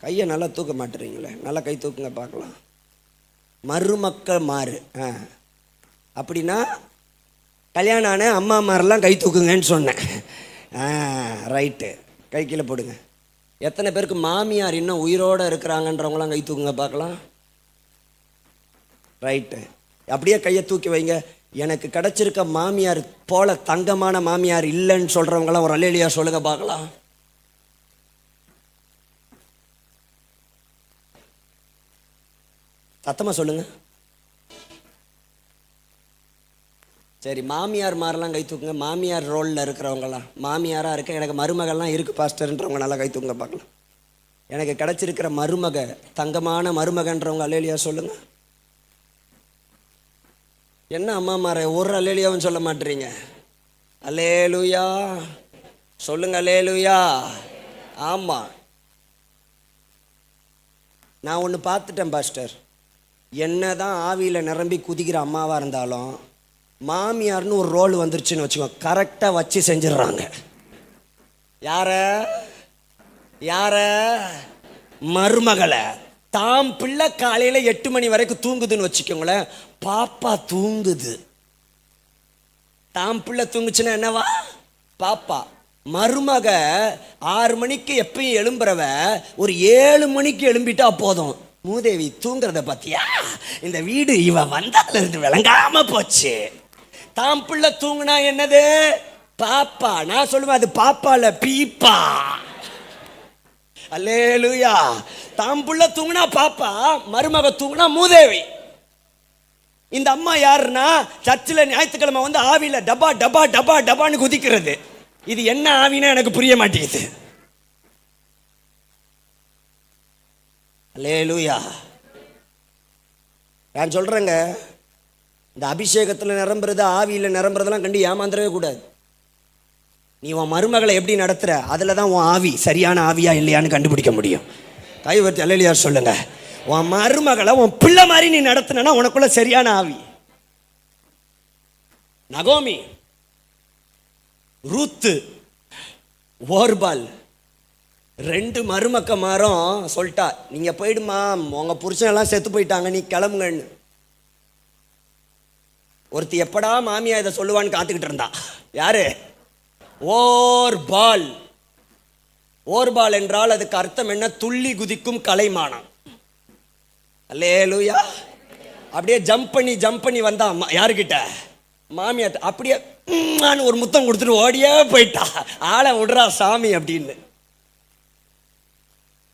கையை நல்லா தூக்க மாட்டுறீங்களே, நல்லா கை தூக்குங்க பார்க்கலாம். மருமக்கமாறு அப்படின்னா கல்யாணம் ஆன அம்மாமாரெல்லாம் கை தூக்குங்கன்னு சொன்னேன். ரைட்டு, கை கீழே போடுங்க. எத்தனை பேருக்கு மாமியார் இன்னும் உயிரோடு இருக்கிறாங்கன்றவங்களாம் கை தூக்குங்க பார்க்கலாம். ரைட்டு, அப்படியே கையை தூக்கி வைங்க. எனக்கு கிடைச்சிருக்க மாமியார் போல தங்கமான மாமியார் இல்லைன்னு சொல்கிறவங்களாம் ஒரு அல்லேலூயா சொல்லுங்க பார்க்கலாம். சத்தமாக சொல்லுங்க. சரி, மாமியார் மாரெல்லாம் கை தூக்குங்க. மாமியார் ரோலில் இருக்கிறவங்களாம், மாமியாராக இருக்க எனக்கு மருமகள்லாம் இருக்குது பாஸ்டர்ன்றவங்க நல்லா கை தூக்குங்க பார்க்கலாம். எனக்கு கிடச்சிருக்கிற மருமக தங்கமான மருமகன்றவங்க அல்லேலூயா சொல்லுங்க. என்ன அம்மா மாற ஒரு அல்லேலூயாவும் சொல்ல மாட்டீங்க? அல்லேலூயா சொல்லுங்க, அல்லேலூயா. ஆமாம், நான் ஒன்று பார்த்துட்டேன் பாஸ்டர். என்ன தான் ஆவியில் நிரம்பி குதிக்கிற அம்மாவாக இருந்தாலும் மாமியார்னு ஒரு ரோல் வந்துருச்சுன்னு வச்சுக்கோ, கரெக்டாக வச்சு செஞ்சிடுறாங்க. யார மருமகளை. தாம் பிள்ளை காலையில் 8 மணி வரைக்கும் தூங்குதுன்னு வச்சுக்கோங்களேன், பாப்பா தூங்குது. தாம் பிள்ளை தூங்குச்சுன்னா என்னவா? பாப்பா. மருமக 6 மணிக்கு எப்பயும் எழும்புறவ ஒரு 7 மணிக்கு எழும்பிட்டா போதும், மூதேவி தூங்குறத பத்தியா, இந்த வீடு இவ வந்தால இருந்து விளங்காம போச்சு. தாம் பிள்ளை தூங்குனா என்னது? பாப்பா. நான் சொல்லுவேன் அது பாப்பா இல்ல, பீப்பா. அல்லேலூயா. தாம் பிள்ளை தூங்குனா பாப்பா, மருமக தூங்குனா மூதேவி. இந்த அம்மா யாருன்னா சர்ச்சில் ஞாயிற்றுக்கிழமை வந்து ஆவியில டபா டபா டபா டபான்னு குதிக்கிறது. இது என்ன ஆவினா எனக்கு புரிய மாட்டேங்குது. அல்லேலூயா. நான் சொல்றேங்க, இந்த அபிஷேகத்தில் நிரம்புறது ஆவியில் நிரம்புறதெல்லாம் கண்டு ஏமாந்துடவே கூடாது. நீ உன் மருமகளை எப்படி நடத்துற, அதில் தான் உன் ஆவி சரியான ஆவியா இல்லையான்னு கண்டுபிடிக்க முடியும். கைவர்த்தி அல்லேலூயா சொல்லுங்க. உன் மருமகளை உன் பிள்ளை மாதிரி நீ நடத்தினா உனக்குள்ள சரியான ஆவி. நகோமி, ரூத்து, ஓர்பால் 2 மருமக்கமாரும் சொல்லிட்டா, நீங்க போயிடுமா, உங்க புருஷன் எல்லாம் செத்து போயிட்டாங்க, நீ கிளம்புங்கன்னு. ஒருத்தி எப்படா மாமியா இதை சொல்லுவான்னு காத்துக்கிட்டு இருந்தா. யாரு? ஓர்பால். ஓர்பால் என்றால் அதுக்கு அர்த்தம் என்ன? துள்ளி குதிக்கும் கலைமானம். அல்லேலூயா. அப்படியே ஜம்ப் பண்ணி வந்தா யாருக்கிட்ட? மாமியார். அப்படியே ஒரு முத்தம் கொடுத்துட்டு ஓடியே போயிட்டா, ஆளை விடுறா சாமி அப்படின்னு.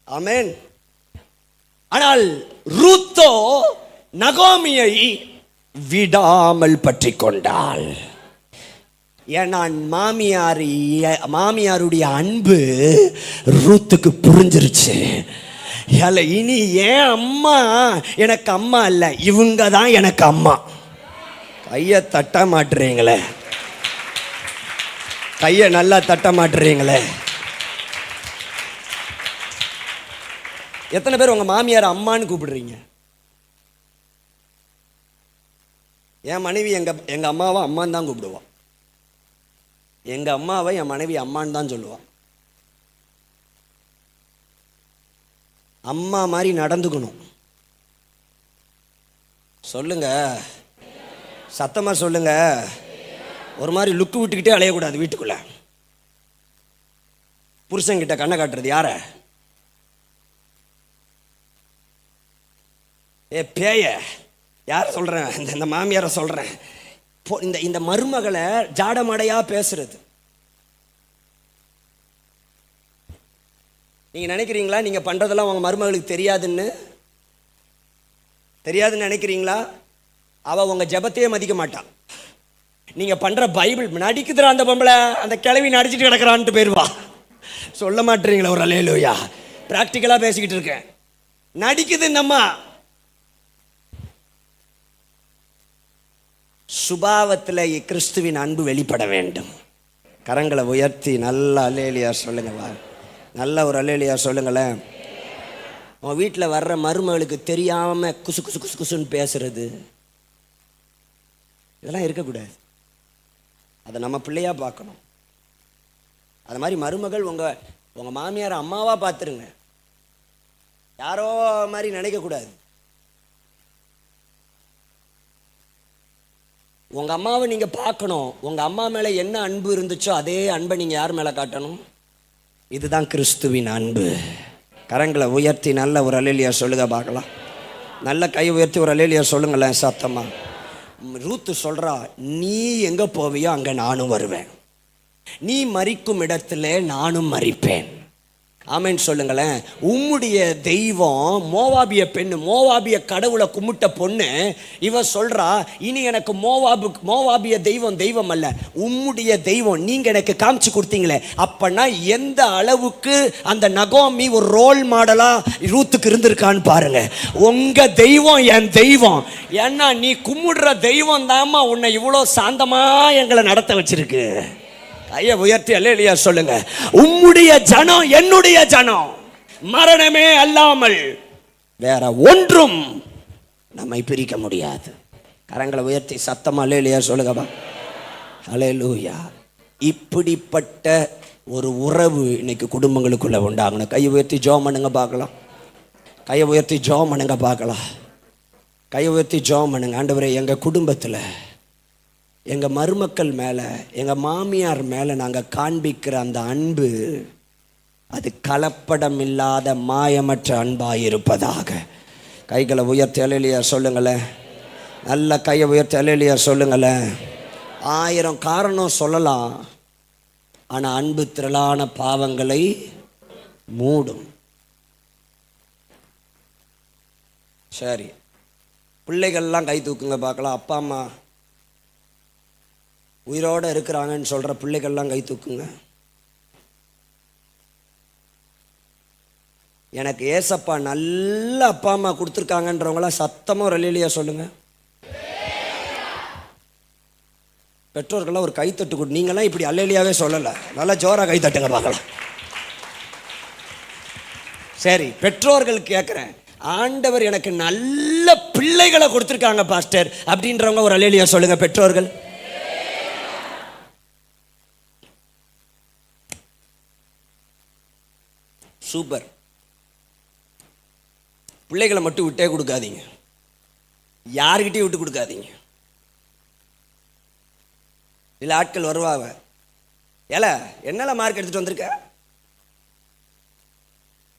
ஆமென். ஆனால் ரூத்தோ நகோமியை விடாமல் பற்றி கொண்டாள். ஏன்னா மாமியாருடைய அன்பு ரூத்துக்கு புரிஞ்சிருச்சு. இனி ஏன் அம்மா எனக்கு அம்மா இல்ல, இவங்க தான் எனக்கு அம்மா. கையை தட்ட மாட்டுறீங்களே, கையை நல்லா தட்ட மாட்டுறீங்களே. எத்தனை பேர் உங்க மாமியார் அம்மான்னு கூப்பிடுறீங்க? என் மனைவி எங்க அம்மாவை அம்மான்னு தான் கூப்பிடுவான். எங்க அம்மாவை என் மனைவி அம்மான்னு தான் சொல்லுவான். அம்மா மாதிரி நடந்துக்கணும். சொல்லுங்க, சத்தமா சொல்லுங்க. ஒரு மாதிரி லுக்கு விட்டுக்கிட்டே அலையக்கூடாது வீட்டுக்குள்ள. புருஷன்கிட்ட கண்ணை காட்டுறது யார? பேய யார சொல்றேன்? இந்த மாமியார சொல்றேன். இந்த மருமகளை ஜாடமடையா பேசுறது. நீங்க நினைக்கிறீங்களா நீங்க பண்றதெல்லாம் உங்க மருமகளுக்கு தெரியாதுன்னு நினைக்கிறீங்களா? அவ உங்க ஜெபத்தையே மதிக்க மாட்டான். நீங்க பண்ற பைபிள் நடிக்குதுரா அந்த பொம்பளை, அந்த கிழவி நடிச்சிட்டு கிடக்குறான்ட்டு போயிருவா. சொல்ல மாட்டீங்களா ஒரு அல்லேலூயா? பிராக்டிக்கலா பேசிக்கிட்டு இருக்கேன். நடிக்குது நம்ம. சுபாவத்தில் கிறிஸ்துவின் அன்பு வெளிப்பட வேண்டும். கரங்களை உயர்த்தி நல்லா அல்லேலூயா சொல்லுங்க. நல்ல ஒரு அல்லேலூயா சொல்லுங்களேன். உன் வீட்டில் வர்ற மருமகளுக்கு தெரியாமல் குசு குசு குசு குசுன்னு பேசுறது இதெல்லாம் இருக்கக்கூடாது. அதை நம்ம பிள்ளையாக பார்க்கணும். அது மாதிரி மருமகள் உங்கள் மாமியார் அம்மாவாக பார்த்துருங்க. யாரோ மாதிரி நினைக்கக்கூடாது. உங்கள் அம்மாவை நீங்கள் பார்க்கணும். உங்கள் அம்மா மேலே என்ன அன்பு இருந்துச்சோ அதே அன்பை நீங்கள் யார் மேலே காட்டணும்? இதுதான் கிறிஸ்துவின் அன்பு. கரங்களை உயர்த்தி நல்ல ஒரு அல்லேலூயா சொல்லுங்க பார்க்கலாம். நல்ல கை உயர்த்தி ஒரு அல்லேலூயா சொல்லுங்களேன் சத்தமா. ரூத்து சொல்கிறா, நீ எங்கே போவியோ அங்கே நானும் வருவேன். நீ மரிக்கும் இடத்துல நானும் மரிப்பேன். ஆமென் சொல்லுங்களேன். உம்முடைய தெய்வம் மோவாபிய பெண்ணு, மோவாபிய கடவுளை கும்பிட்ட பொண்ணு. இவ சொல்றா, இனி எனக்கு மோவாபிய தெய்வம் அல்ல, உம்முடைய தெய்வம் நீங்க எனக்கு காமிச்சு கொடுத்தீங்களே. அப்பனா எந்த அளவுக்கு அந்த நகோமி ஒரு ரோல் மாடலா ரூத்துக்கு இருந்திருக்கான்னு பாருங்க. உங்க தெய்வம் என் தெய்வம். ஏன்னா நீ கும்பிடுற தெய்வம் தாமா உன்னை இவ்வளோ சாந்தமா எங்களை நடத்த வச்சிருக்கு. கையை உயர்த்தி அல்லேலூயா சொல்லுங்க. உம்முடைய ஜனம் என்னுடைய ஜனம். மரணமே அல்லாமல் வேற ஒன்றும் நம்மை பிரிக்க முடியாது. கரங்களை உயர்த்தி சத்தமா அல்லேலூயா சொல்லுங்கப்பா. அல்லேலூயா. இப்படிப்பட்ட ஒரு உறவு இன்னைக்கு குடும்பங்களுக்குள்ள உண்டாகணும். கையை உயர்த்தி ஜெபம் பண்ணுங்க பார்க்கலாம். கையை உயர்த்தி ஜெபம் பண்ணுங்க பார்க்கலாம். கையை உயர்த்தி ஜெபம் பண்ணுங்க. ஆண்டவரே, எங்கள் குடும்பத்தில் எங்கள் மருமக்கள் மேலே, எங்கள் மாமியார் மேலே நாங்கள் காண்பிக்கிற அந்த அன்பு அது கலப்படம் இல்லாத மாயமற்ற அன்பாக இருப்பதாக. கைகளை உயர்த்தி அல்லேலூயா சொல்லுங்களேன். நல்ல கையை உயர்த்தி அல்லேலூயா சொல்லுங்களேன். 1000 காரணம் சொல்லலாம், ஆனால் அன்பு திரளான பாவங்களை மூடும். சரி, பிள்ளைகள்லாம் கை தூக்குங்க பார்க்கலாம். அப்பா அம்மா உயிரோடு இருக்கிறாங்கன்னு சொல்கிற பிள்ளைகள்லாம் கை தூக்குங்க. எனக்கு ஏசப்பா நல்ல அப்பா அம்மா கொடுத்துருக்காங்கன்றவங்களாம் சத்தமாக ஒரு அல்லேலூயா சொல்லுங்க. பெற்றோர்கள்லாம் ஒரு கைத்தட்டு கொடு. நீங்களாம் இப்படி அல்லேலூயாவே சொல்லலை, நல்லா ஜோராக கைத்தட்டுங்க பார்க்கலாம். சரி, பெற்றோர்கள் கேட்குறேன், ஆண்டவர் எனக்கு நல்ல பிள்ளைகளை கொடுத்துருக்காங்க பாஸ்டர் அப்படின்றவங்க ஒரு அல்லேலூயா சொல்லுங்க. பெற்றோர்கள் சூப்பர். பிள்ளைகளை மட்டும் விட்டே கொடுக்காதீங்க, யாருக்கிட்டையும் விட்டு கொடுக்காதீங்க. இல்லை ஆட்கள் வருவாங்க, ஏல என்னெல்லாம் மார்க் எடுத்துகிட்டு வந்திருக்க,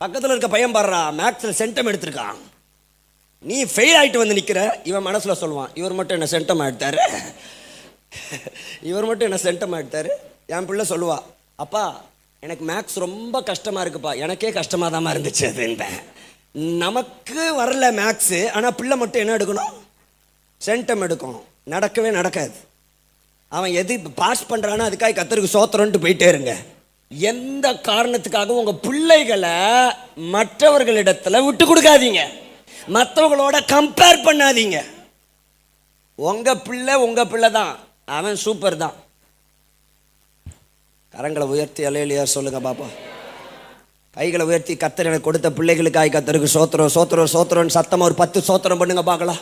பக்கத்தில் இருக்க பையன் பாடுறா மேக்ஸில் சென்டம் எடுத்திருக்கான், நீ ஃபெயில் ஆகிட்டு வந்து நிற்கிற. இவன் மனசில் சொல்லுவான், இவர் மட்டும் என்ன சென்டம் எடுத்தாரு, இவர் மட்டும் என்ன சென்டம் எடுத்தாரு. என் பிள்ளை சொல்லுவா, அப்பா எனக்கு மேக்ஸ் ரொம்ப கஷ்டமாக இருக்குப்பா. எனக்கே கஷ்டமாக தான் இருந்துச்சு அதுன்றேன். நமக்கு வரல மேக்ஸு, ஆனால் பிள்ளை மட்டும் என்ன எடுக்கணும், சென்டம் எடுக்கணும். நடக்கவே நடக்காது. அவன் எது பாஸ் பண்ணுறானோ அதுக்காக கர்த்தருக்கு சோத்திரன்ட்டு போயிட்டே இருங்க. எந்த காரணத்துக்காக உங்கள் பிள்ளைகளை மற்றவர்களிடத்தில் விட்டு கொடுக்காதீங்க, மற்றவங்களோட கம்பேர் பண்ணாதீங்க. உங்கள் பிள்ளை தான், அவன் சூப்பர் தான். கரங்களை உயர்த்தி அல்லேலூயா சொல்லுங்க பாப்பா. கைகளை உயர்த்தி கர்த்தர் எனக்கு கொடுத்த பிள்ளைகளுக்காய் கர்த்தருக்கு சோத்திரம் சோத்திரம் சோத்திரம்னு சத்தமாக ஒரு 10 சோத்திரம் பண்ணுங்க பார்க்கலாம்.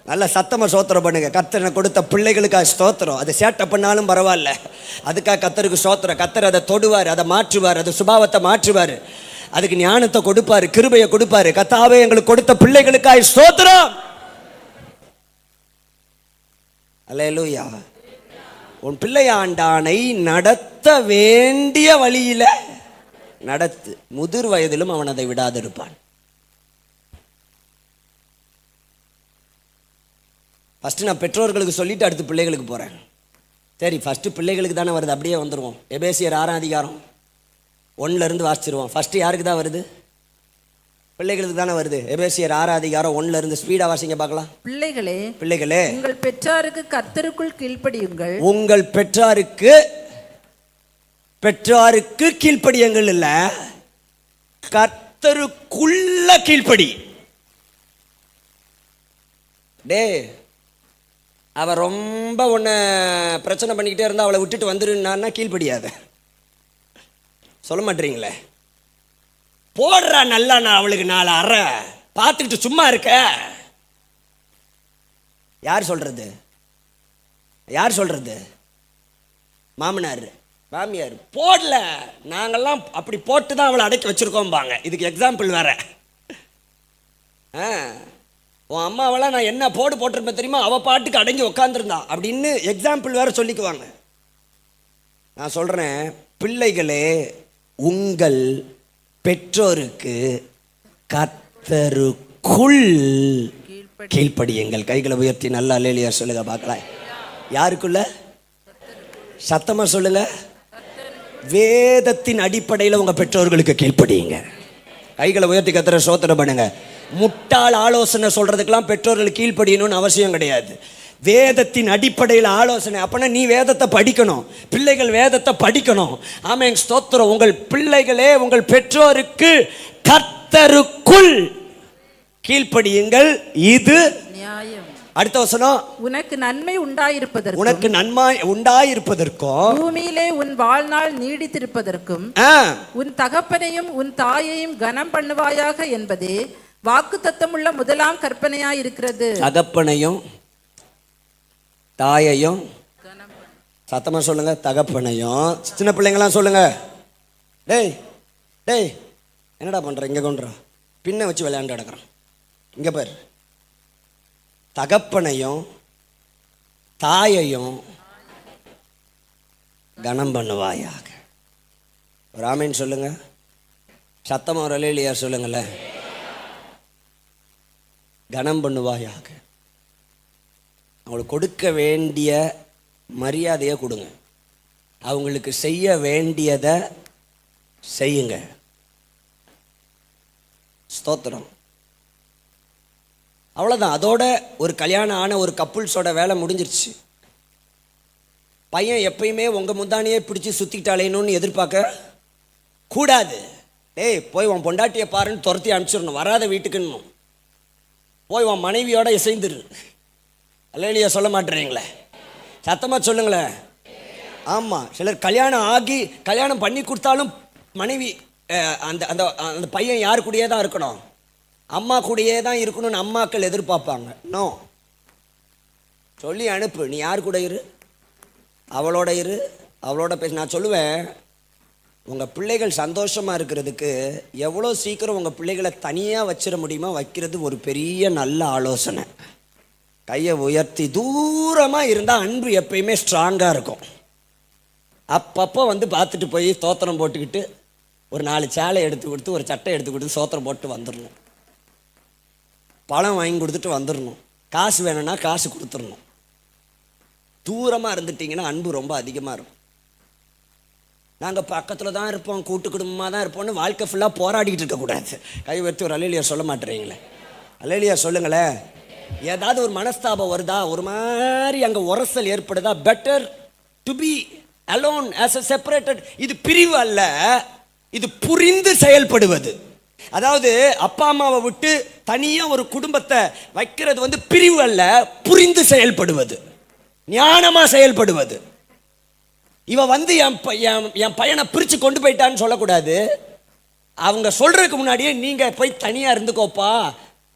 நல்ல சத்தமாக சோத்திரம் பண்ணுங்க. கர்த்தர் எனக்கு கொடுத்த பிள்ளைகளுக்காக ஸ்தோத்திரம். அது சேட்டை பண்ணாலும் பரவாயில்ல, அதுக்காக கர்த்தருக்கு சோத்திரம். கர்த்தர் அதை தொடுவார், அதை மாற்றுவார், அது சுபாவத்தை மாற்றுவார், அதுக்கு ஞானத்தை கொடுப்பாரு, கிருபையை கொடுப்பாரு. கர்த்தாவே எங்களுக்கு கொடுத்த பிள்ளைகளுக்காக ஸ்தோத்திரம். அல்லேலூயா. உன் பிள்ளையாண்டானை நடத்த வேண்டிய வழியில நடத்து, முதிர் வயதிலும் அவன் அதை விடாதிருப்பான். ஃபஸ்ட்டு நான் பெற்றோர்களுக்கு சொல்லிட்டு அடுத்து பிள்ளைகளுக்கு போகிறேன். சரி, ஃபஸ்ட்டு பிள்ளைகளுக்கு தானே வருது, அப்படியே வந்துடுவோம். எபேசியர் 6ஆம் அதிகாரம் 1 வாசிச்சிருவோம். ஃபஸ்ட்டு யாருக்கு தான் வருது? பிள்ளைகளுக்கு தானே வருது. எபேசியர் 6ஆம் அதிகாரம் 1 ஸ்பீடா வாசிங்க பார்க்கலாம். பிள்ளைகளே உங்கள் பெற்றாருக்கு கர்த்தருக்குள் கீழ்ப்படியுங்கள். உங்கள் பெற்றாருக்கு கீழ்ப்படியுங்கள் இல்ல, கர்த்தருக்குள்ள கீழ்ப்படி. டே, அவ ரொம்ப உன்னை பிரச்சனை பண்ணிக்கிட்டே இருந்தா அவளை விட்டுட்டு வந்துருன்னா கீழ்ப்படியாத. சொல்ல மாட்டீங்களே? போடுறா நல்லா, நான் அவளுக்கு 4 அறை பார்த்துக்கிட்டு சும்மா இருக்க. யார் சொல்றது? யார் சொல்றது? மாமனார் மாமியார். போடல, நாங்கெல்லாம் அப்படி போட்டு தான் அவளை அடக்கி வச்சிருக்கோம்பாங்க. இதுக்கு எக்ஸாம்பிள் வேற. உன் அம்மாவெல்லாம் நான் என்ன போட்டிருப்பேன் தெரியுமா, அவள் பாட்டுக்கு அடங்கி உக்காந்துருந்தா அப்படின்னு எக்ஸாம்பிள் வேற சொல்லிக்குவாங்க. நான் சொல்கிறேன், பிள்ளைகளே, உங்கள் பெற்றோருக்கு கர்த்தருக்குள் கீழ்ப்படியுங்கள். கைகளை உயர்த்தி நல்லா அல்லேலூயா சொல்லுங்க பார்க்கலாம். யாருக்குள்ள? சத்தமாக சொல்லுங்க. வேதத்தின் அடிப்படையில் உங்கள் பெற்றோர்களுக்கு கீழ்ப்படியுங்க. கைகளை உயர்த்தி கர்த்தரை ஸ்தோத்திரம் பண்ணுங்க. முட்டாள் ஆலோசனை சொல்றதுக்கெல்லாம் பெற்றோர்கள் கீழ்ப்படியணும்னு அவசியம் கிடையாது. வேதத்தின் அடிப்படையில் ஆலோசனை. அப்பனா நீ வேதத்தை படிக்கணும், பிள்ளைகள் வேதத்தை படிக்கணும். ஆமென், ஸ்தோத்திரம். உங்கள் பிள்ளைகளே, உங்கள் பெற்றோருக்கு கர்த்தருக்குள் கீழ்ப்படியுங்கள், இது நியாயம். அடுத்த வசனம், உனக்கு நன்மை உண்டாயிருப்பதற்கும், உனக்கு நன்மை உண்டாயிருப்பதற்கும், பூமியிலே உன் வாழ்நாள் நீடித்திருப்பதற்கும், உன் தகப்பனையும் உன் தாயையும் கனம் பண்ணுவாயாக என்பதே வாக்குத்தத்தமுள்ள முதலாம் கற்பனையாய் இருக்கிறது. தகப்பனையும் தாயையும், சத்தமா சொல்லுங்க, தகப்பனையும். சின்ன பிள்ளைங்களாம் சொல்லுங்க. டேய் டேய் என்னடா பண்ற, இங்க கொண்டுறா, பின்ன வச்சு விளையாண்டு கிடக்குறான், இங்க பாரு. தகப்பனையும் தாயையும் கனம் பண்ணுவாயாக. ஒரு ஆமீன் சொல்லுங்க. சத்தமா ஒரு அல்லேலூயா சொல்லுங்களேன். கனம் பண்ணுவாயாக. அவங்களுக்கு கொடுக்க வேண்டிய மரியாதையை கொடுங்க, அவங்களுக்கு செய்ய வேண்டியதை செய்யுங்க. ஸ்தோத்திரம். அவ்வளோதான். அதோட ஒரு கல்யாணம் ஆன ஒரு கப்புள்ஸோட வேலை முடிஞ்சிருச்சு. பையன் எப்பயுமே உங்கள் முந்தானியே பிடிச்சி சுற்றிக்கிட்டாலேன்னு எதிர்பார்க்க கூடாது. டேய், போய் உன் பொண்டாட்டியை பாருன்னு துரத்தி அனுப்பிச்சிடணும், வராத வீட்டுக்குன்னு. போய் உன் மனைவியோட இசைந்துரு. அல்லேலூயா சொல்ல மாட்டேறீங்களே? சத்தமாக சொல்லுங்களேன். ஆமாம், சிலர் கல்யாணம் ஆகி கல்யாணம் பண்ணி கொடுத்தாலும் மனைவி அந்த அந்த அந்த பையன் யார் கூடயே தான் இருக்கணும், அம்மா கூடயே தான் இருக்கணும்னு அம்மாக்கள் எதிர்பார்ப்பாங்க. நோ, சொல்லி அனுப்பு. நீ யார் கூட இரு, அவளோட இரு, அவளோட பேச. நான் சொல்லுவேன், உங்கள் பிள்ளைகள் சந்தோஷமாக இருக்கிறதுக்கு எவ்வளோ சீக்கிரம் உங்கள் பிள்ளைகளை தனியாக வச்சிட முடியுமா வைக்கிறது ஒரு பெரிய நல்ல ஆலோசனை. கையை உயர்த்தி. தூரமாக இருந்தால் அன்பு எப்பயுமே ஸ்ட்ராங்காக இருக்கும். அப்பப்போ வந்து பார்த்துட்டு போய் ஸ்தோத்திரம் போட்டுக்கிட்டு ஒரு 4 சேலை எடுத்து கொடுத்து ஒரு சட்டை எடுத்து கொடுத்து ஸ்தோத்திரம் போட்டு வந்துடணும். பழம் வாங்கி கொடுத்துட்டு வந்துடணும். காசு வேணும்னா காசு கொடுத்துடணும். தூரமாக இருந்துட்டிங்கன்னா அன்பு ரொம்ப அதிகமாக இருக்கும். நாங்கள் பக்கத்தில் தான் இருப்போம், கூட்டு குடும்பமாக தான் இருப்போம்னு வாழ்க்கை ஃபுல்லாக போராடிக்கிட்டு இருக்கக்கூடாது. கை வச்சு ஒரு அல்லேலூயா சொல்ல மாட்டேறீங்களே? அல்லேலூயா சொல்லுங்களேன். ஏதாவது ஒரு மனஸ்தாபம் வருதா, ஒரு மாதிரி அங்கே உரசல் ஏற்படுதா, better to be alone as a separated. இது பிரிவு அல்ல, இது புரிந்து செயல்படுவது. அதாவது அப்பா அம்மாவை விட்டு தனியாக ஒரு குடும்பத்தை வைக்கிறது வந்து பிரிவு அல்ல, புரிந்து செயல்படுவது, ஞானமாக செயல்படுவது. இவன் வந்து என் பையனை பிரித்து கொண்டு போயிட்டான்னு சொல்லக்கூடாது. அவங்க சொல்றதுக்கு முன்னாடியே நீங்கள் போய் தனியாக இருந்துக்கோப்பா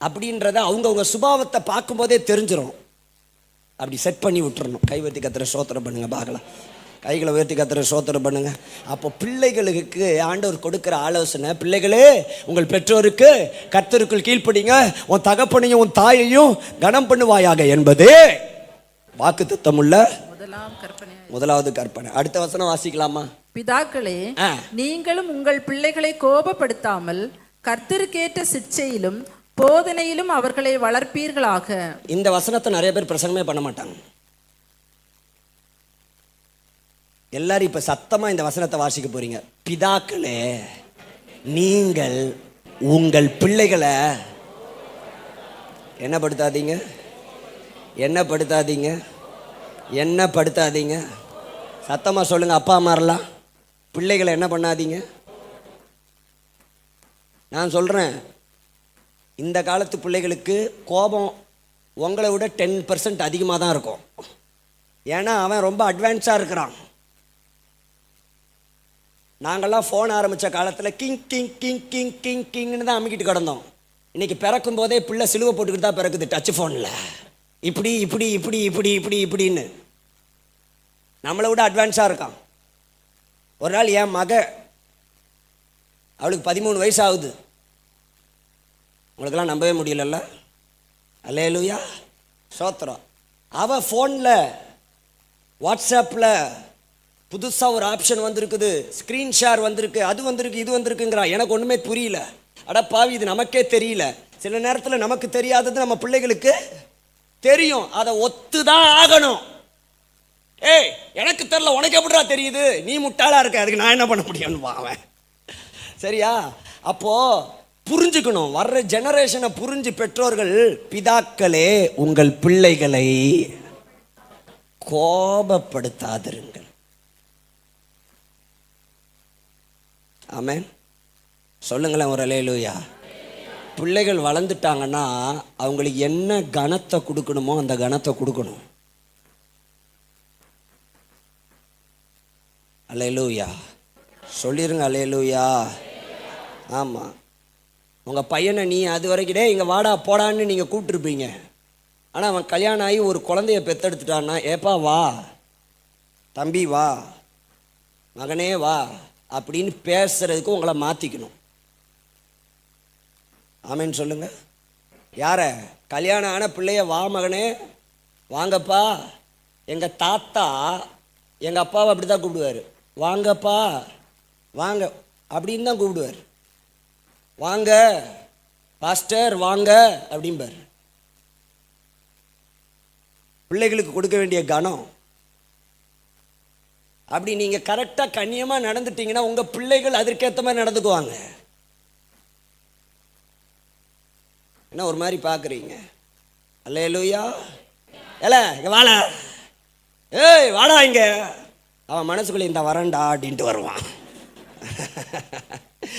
அப்படின்றத அவங்க சுபாவத்தை பார்க்கும்போதே தெரிஞ்சிடும். அப்படி செட் பண்ணி விட்டுறணும். கை உயர்த்தி கர்த்தரை ஸ்தோத்திரம் பண்ணுங்க பார்க்கலாம். கைகளை உயர்த்தி கர்த்தரை ஸ்தோத்திரம் பண்ணுங்க. அப்போ பிள்ளைகளுக்கு ஆண்டவர் கொடுக்குற ஆலோசனை, பிள்ளைகளே முதல் பெற்றோருக்கு கர்த்தருக்குள் கீழ்ப்படிங்க, உன் தகப்பனையும் உன் தாயையும் கனம் பண்ணுவாயாக என்பதே வாக்குத்தத்தமுள்ள முதலாவது கற்பனை. அடுத்த வசனம் வாசிக்கலாமா? பிதாக்களே, நீங்களும் உங்கள் பிள்ளைகளை கோபப்படுத்தாமல் கர்த்தருக்கேற்ற சிட்சையிலும் போதனையிலும் அவர்களை வளர்ப்பீர்களாக. இந்த வசனத்தை நிறைய பேர் பிரசங்கமே பண்ண மாட்டாங்க. எல்லாரும் இப்ப சத்தமா இந்த வசனத்தை வாசிக்க போறீங்க. பிதாக்களே, நீங்கள் உங்கள் பிள்ளைகளை என்ன படுத்தாதீங்க, என்ன படுத்தாதீங்க, என்ன படுத்தாதீங்க. சத்தமா சொல்லுங்க. அப்பா அம்மாரெல்லாம் பிள்ளைகளை என்ன பண்ணாதீங்க. நான் சொல்றேன், இந்த காலத்து பிள்ளைகளுக்கு கோபம் உங்களை விட 10% அதிகமாக தான் இருக்கும். ஏன்னா அவன் ரொம்ப அட்வான்ஸாக இருக்கிறான். நாங்கள்லாம் ஃபோன் ஆரம்பித்த காலத்தில் king king king king king கிங்னு தான் அமுக்கிட்டு கிடந்தோம். இன்றைக்கி பிறக்கும் போதே பிள்ளை சிலுவை போட்டுக்கிட்டு தான் பிறக்குது டச் ஃபோனில். இப்படி இப்படி இப்படி இப்படி இப்படி இப்படின்னு நம்மளை விட அட்வான்ஸாக இருக்கான். ஒரு நாள் என் மக, அவளுக்கு 13 வயசு ஆகுது. உங்களுக்கெல்லாம் நம்பவே முடியலல்ல? அல்லேலூயா, சோத்திரம். அவள் ஃபோனில் வாட்ஸ்அப்பில் புதுசாக ஒரு ஆப்ஷன் வந்திருக்குது, ஸ்க்ரீன் ஷேர் வந்திருக்கு, அது வந்திருக்கு, இது வந்திருக்குங்கிறா. எனக்கு ஒன்றுமே புரியல. அட பாவி, இது நமக்கே தெரியல. சில நேரத்தில் நமக்கு தெரியாதது நம்ம பிள்ளைகளுக்கு தெரியும். அதை ஒத்து தான் ஆகணும். ஏய், எனக்கு தெரியல, உனக்கு எப்படிடா தெரியுது? நீ முட்டாளா இருக்க, அதுக்கு நான் என்ன பண்ண முடியும்னு அவன். சரியா? அப்போ புரிஞ்சுக்கணும். வர்ற ஜெனரேஷனை புரிஞ்சு பெற்றோர்கள், பிதாக்களே உங்கள் பிள்ளைகளை கோபப்படுத்தாதிருங்கள். ஆமென். சொல்லுங்களேன் ஒரு அல்லேலூயா. பிள்ளைகள் வளர்ந்துட்டாங்கன்னா அவங்களுக்கு என்ன கனத்தை கொடுக்கணுமோ அந்த கனத்தை கொடுக்கணும். அல்லேலூயா சொல்லிருங்க. அல்லேலூயா. ஆமாம். உங்கள் பையனை நீ அது வரைக்கும் இங்கே வாடா போடான்னு நீங்கள் கூப்பிட்டுருப்பீங்க. ஆனால் அவன் கல்யாணம் ஆகி ஒரு குழந்தைய பெற்றெடுத்துட்டான்னா, ஏப்பா வா, தம்பி வா, மகனே வா அப்படின்னு பேசுறதுக்கு உங்களை மாற்றிக்கணும். ஆமேன்னு சொல்லுங்க. யார? கல்யாணம் ஆன பிள்ளைய வா மகனே, வாங்கப்பா. எங்கள் தாத்தா எங்கள் அப்பாவை அப்படி தான் கூப்பிடுவார். வாங்கப்பா, வாங்க அப்படின்னு தான் கூப்பிடுவார். வாங்க பாஸ்டர், வாங்க அப்படிம்பார். பிள்ளைகளுக்கு கொடுக்க வேண்டிய கனம். அப்படி நீங்கள் கரெக்டாக கண்ணியமாக நடந்துட்டீங்கன்னா உங்கள் பிள்ளைகள் அதற்கேற்ற மாதிரி நடந்துக்குவாங்க. என்ன ஒரு மாதிரி பார்க்குறீங்க? அல்லேலூயா. ஏல இங்கே வாழ, ஏய் வாடா இங்கே. அவன் மனசுக்குள்ளே இந்த வரண்டா அப்படின்ட்டு வருவான்.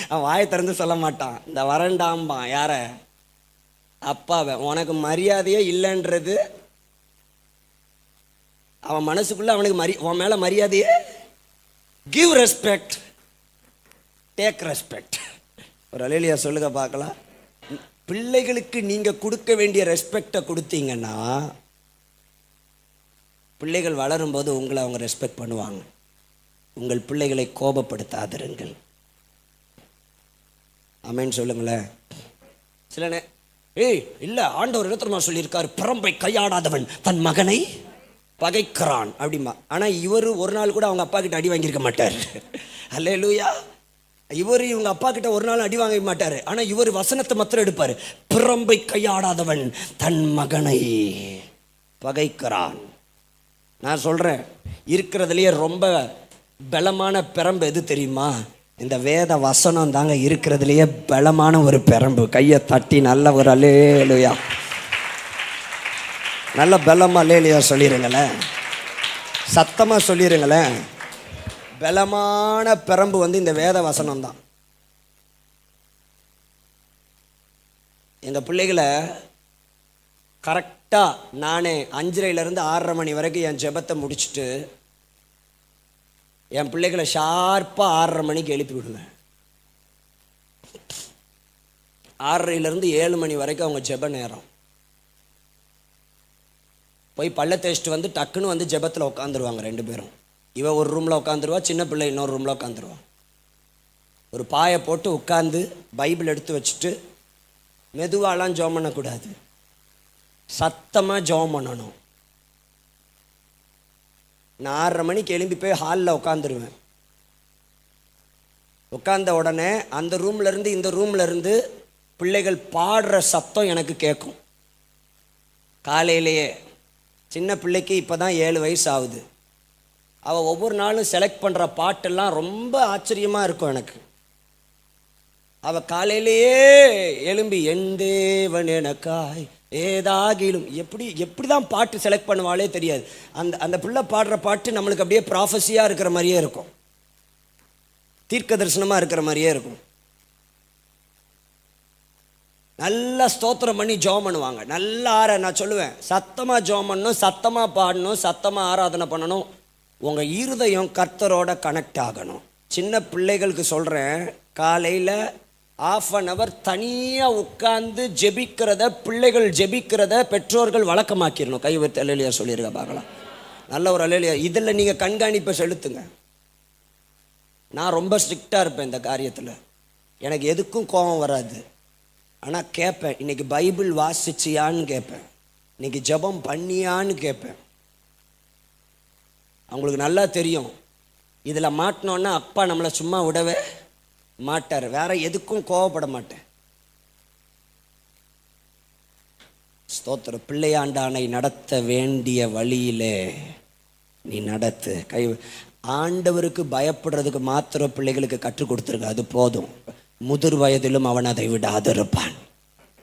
அவன் வாயை திறந்து சொல்ல மாட்டான், இந்த வரண்டாம்பான். யார? அப்பாவை. உனக்கு மரியாதையே இல்லைன்றது அவன் மனசுக்குள்ள அவனுக்கு உன் மேலே மரியாதையே. Give respect, take respect. ஒரு அல்லேலூயா சொல்லுங்க பார்க்கலாம். பிள்ளைகளுக்கு நீங்கள் கொடுக்க வேண்டிய ரெஸ்பெக்டை கொடுத்தீங்கன்னா பிள்ளைகள் வளரும்போது உங்களை அவங்க ரெஸ்பெக்ட் பண்ணுவாங்க. உங்கள் பிள்ளைகளை கோபப்படுத்தாதிருங்கள். ஆமென் சொல்லுங்களேன். சில ஏய் இல்லை, ஆண்டவர் இடத்துல சொல்லியிருக்காரு, பிரம்பை கையாடாதவன் தன் மகனை பகைக்கிறான் அப்படிமா. ஆனால் இவர் ஒரு நாள் கூட அவங்க அப்பா கிட்ட அடி வாங்கியிருக்க மாட்டார். அல்லேலூயா. இவர் இவங்க அப்பா கிட்ட ஒரு நாள் அடி வாங்க மாட்டார். ஆனால் இவர் வசனத்தை மாத்திரம் எடுப்பார். பிரம்பை கையாடாதவன் தன் மகனை பகைக்கிறான். நான் சொல்கிறேன், இருக்கிறதுலையே ரொம்ப பலமான பிரம்பு எது தெரியுமா? இந்த வேத வசனம் தாங்க இருக்கிறதுலையே பலமான ஒரு பிரம்பு. கையை தட்டி நல்ல ஒரு அல்லேலூயா, நல்ல பலமாக அல்லேலூயா சொல்லிடுங்களேன், சத்தமாக சொல்லிடுங்களேன். பலமான பிரம்பு இந்த வேத வசனம் தான். எங்கள் பிள்ளைகளை கரெக்டாக நானே 5:30 6:30 மணி வரைக்கும் என் ஜெபத்தை முடிச்சுட்டு என் பிள்ளைகளை ஷார்ப்பாக 6:30 மணிக்கு எழுப்பி விடுவேன். 6:30 7 மணி வரைக்கும் அவங்க ஜெப நேரம். போய் பல்ல தேய்ச்சிட்டு வந்து டக்குன்னு ஜெபத்தில் உட்காந்துருவாங்க 2 பேரும். இவன் ஒரு ரூமில் உட்காந்துருவா, சின்ன பிள்ளை இன்னொரு ரூமில் உட்காந்துருவான். ஒரு பாயை போட்டு உட்காந்து பைபிள் எடுத்து வச்சுட்டு மெதுவாலாம் ஜெபம் பண்ணக்கூடாது, சத்தமாக ஜெபம் பண்ணணும். நான் 6:30 மணிக்கு எழும்பி போய் ஹாலில் உட்காந்துருவேன். உட்கார்ந்த உடனே அந்த ரூம்லேருந்து இந்த ரூம்லேருந்து பிள்ளைகள் பாடுற சத்தம் எனக்கு கேட்கும். காலையிலேயே சின்ன பிள்ளைக்கு இப்போ தான் 7 வயசு ஆகுது. அவள் ஒவ்வொரு நாளும் செலக்ட் பண்ணுற பாட்டெல்லாம் ரொம்ப ஆச்சரியமாக இருக்கும் எனக்கு. அவள் காலையிலேயே எழும்பி என் தேவன் எனக்காய் ஏதாகிலும் எப்படி தான் பாட்டு செலக்ட் பண்ணுவாளே தெரியாது. அந்த பிள்ளை பாடுற பாட்டு நம்மளுக்கு அப்படியே ப்ராஃபஸியாக இருக்கிற மாதிரியே இருக்கும், தீர்க்க தரிசனமாக இருக்கிற மாதிரியே இருக்கும். நல்லா ஸ்தோத்திரம் பண்ணி ஜெபம் பண்ணுவாங்க. நல்லா நான் சொல்லுவேன், சத்தமாக ஜெபம் பண்ணணும், சத்தமாக பாடணும், சத்தமாக ஆராதனை பண்ணணும். உங்கள் இருதயம் கர்த்தரோட கனெக்ட் ஆகணும். சின்ன பிள்ளைகளுக்கு சொல்கிறேன், காலையில் 1/2 hour தனியாக உட்கார்ந்து ஜெபிக்கிறத, பிள்ளைகள் ஜெபிக்கிறத பெற்றோர்கள் வழக்கமாக்கிடணும். கை வைத்து அல்லேலூயா சொல்லியிருக்க பார்க்கலாம். நல்ல ஒரு அல்லேலூயா. இதில் நீங்கள் கண்காணிப்பை செலுத்துங்க. நான் ரொம்ப ஸ்ட்ரிக்டாக இருப்பேன் இந்த காரியத்தில். எனக்கு எதுக்கும் கோபம் வராது. ஆனால் கேட்பேன், இன்னைக்கு பைபிள் வாசிச்சியான்னு கேட்பேன், இன்னைக்கு ஜெபம் பண்ணியான்னு கேட்பேன். அவங்களுக்கு நல்லா தெரியும், இதில் மாட்டினோன்னா அப்பா நம்மளை சும்மா விடவே மாட்டார். வேற எதுக்கும் கோவப்பட மாட்டேன். ஸ்தோத்திரம். பிள்ளையாண்டானை நடத்த வேண்டிய வழியிலே நீ நடத்து. ஆண்டவருக்கு பயப்படுறதுக்கு மாத்திரம் பிள்ளைகளுக்கு கற்றுக் கொடுத்துருக்க, அது போதும். முதிர் வயதிலும் அவன் அதை விடாதிருப்பான்.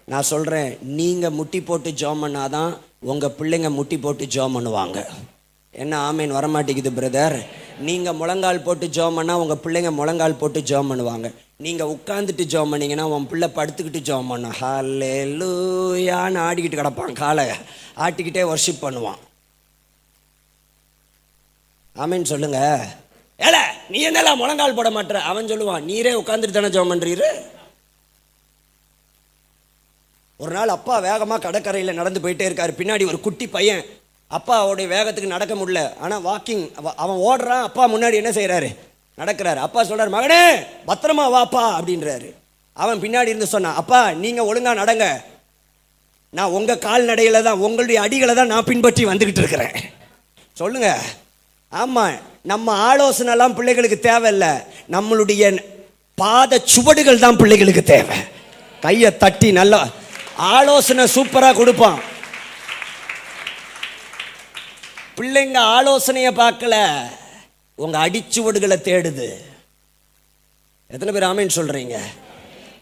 நான் சொல்கிறேன், நீங்கள் முட்டி போட்டு ஜெபம் பண்ணாதான் உங்கள் பிள்ளைங்க முட்டி போட்டு ஜெபம் பண்ணுவாங்க. என்ன ஆமேன் வரமாட்டேங்குது பிரதர்? நீங்கள் முழங்கால் போட்டு ஜெபம் பண்ணால் உங்கள் பிள்ளைங்க முழங்கால் போட்டு ஜெபம் பண்ணுவாங்க. நீங்கள் உட்காந்துட்டு ஜெபம் பண்ணிங்கன்னா உன் பிள்ளை படுத்துக்கிட்டு ஜெபம் பண்ணான். ஹல்லேலூயான்னு ஆடிக்கிட்டு கிடப்பான், காலை ஆட்டிக்கிட்டே வர்ஷிப் பண்ணுவான். ஆமேன்னு சொல்லுங்க. ஏல நீ என்னெல்லாம் முழங்கால் போட மாட்டேற? அவன் சொல்லுவான், நீரே உட்காந்துட்டு தானே ஜெபம் பண்ணுறீரு. ஒரு நாள் அப்பா வேகமாக கடற்கரையில் நடந்து போயிட்டே இருக்காரு. பின்னாடி ஒரு குட்டி பையன். அப்பாவுடைய வேகத்துக்கு நடக்க முடியல, ஆனால் வாக்கிங் அவன் ஓடுறான். அப்பா முன்னாடி என்ன செய்கிறாரு? நடக்கிறாரு. அப்பா சொல்கிறார், மகனே பத்திரமா வாப்பா அப்படின்றாரு. அவன் பின்னாடி இருந்து சொன்னான், அப்பா நீங்கள் ஒழுங்காக நடங்க, நான் உங்கள் கால்நடையில தான், உங்களுடைய அடிகளை தான் நான் பின்பற்றி வந்துக்கிட்டு இருக்கிறேன். சொல்லுங்க. ஆமாம், நம்ம ஆலோசனைலாம் பிள்ளைகளுக்கு தேவையில்லை, நம்மளுடைய பாத சுவடுகள் தான் பிள்ளைகளுக்கு தேவை. கையை தட்டி நல்லா ஆலோசனை சூப்பராக கொடுப்பான். பிள்ளைங்க ஆலோசனையை பார்க்கல, உங்க அடிச்சுவடுகளை தேடுது. எத்தனை பேர் ஆமேன்னு சொல்றீங்க?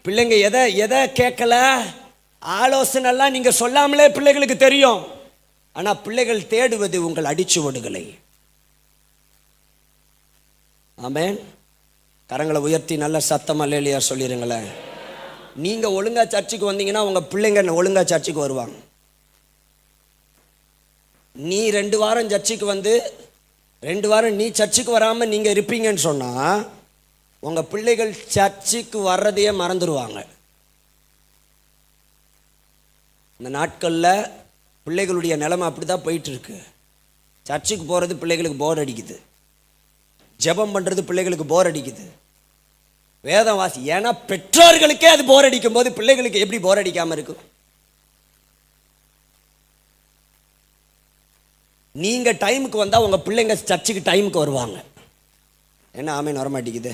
பிள்ளைங்க எதை எதை கேட்கல? ஆலோசனை எல்லாம் நீங்க சொல்லாமலே பிள்ளைகளுக்கு தெரியும். ஆனா பிள்ளைகள் தேடுவது உங்கள் அடிச்சுவடுகளை. ஆமேன். கரங்களை உயர்த்தி நல்ல சத்தம் அல்லேலூயா சொல்லிருங்களேன். நீங்க ஒழுங்கா சர்ச்சுக்கு வந்தீங்கன்னா உங்க பிள்ளைங்க ஒழுங்கா சர்ச்சுக்கு வருவாங்க. நீ 2 வாரம் சர்ச்சுக்கு வந்து 2 வாரம் நீ சர்ச்சுக்கு வராமல் நீங்கள் இருப்பீங்கன்னு சொன்னால் உங்கள் பிள்ளைகள் சர்ச்சுக்கு வர்றதையே மறந்துடுவாங்க. இந்த நாட்களில் பிள்ளைகளுடைய நிலைமை அப்படி தான் போயிட்டுருக்கு. சர்ச்சுக்கு போகிறது பிள்ளைகளுக்கு போர் அடிக்குது, ஜெபம் பண்ணுறது பிள்ளைகளுக்கு போர் அடிக்குது, வேதம் வாசி. ஏன்னா பெற்றோர்களுக்கே அது போர் அடிக்கும் போது பிள்ளைகளுக்கு எப்படி போர் அடிக்காமல் இருக்கும்? நீங்கள் டைமுக்கு வந்தால் உங்கள் பிள்ளைங்க சர்ச்சுக்கு டைமுக்கு வருவாங்க. என்ன ஆமேன் வரமாட்டேங்குது?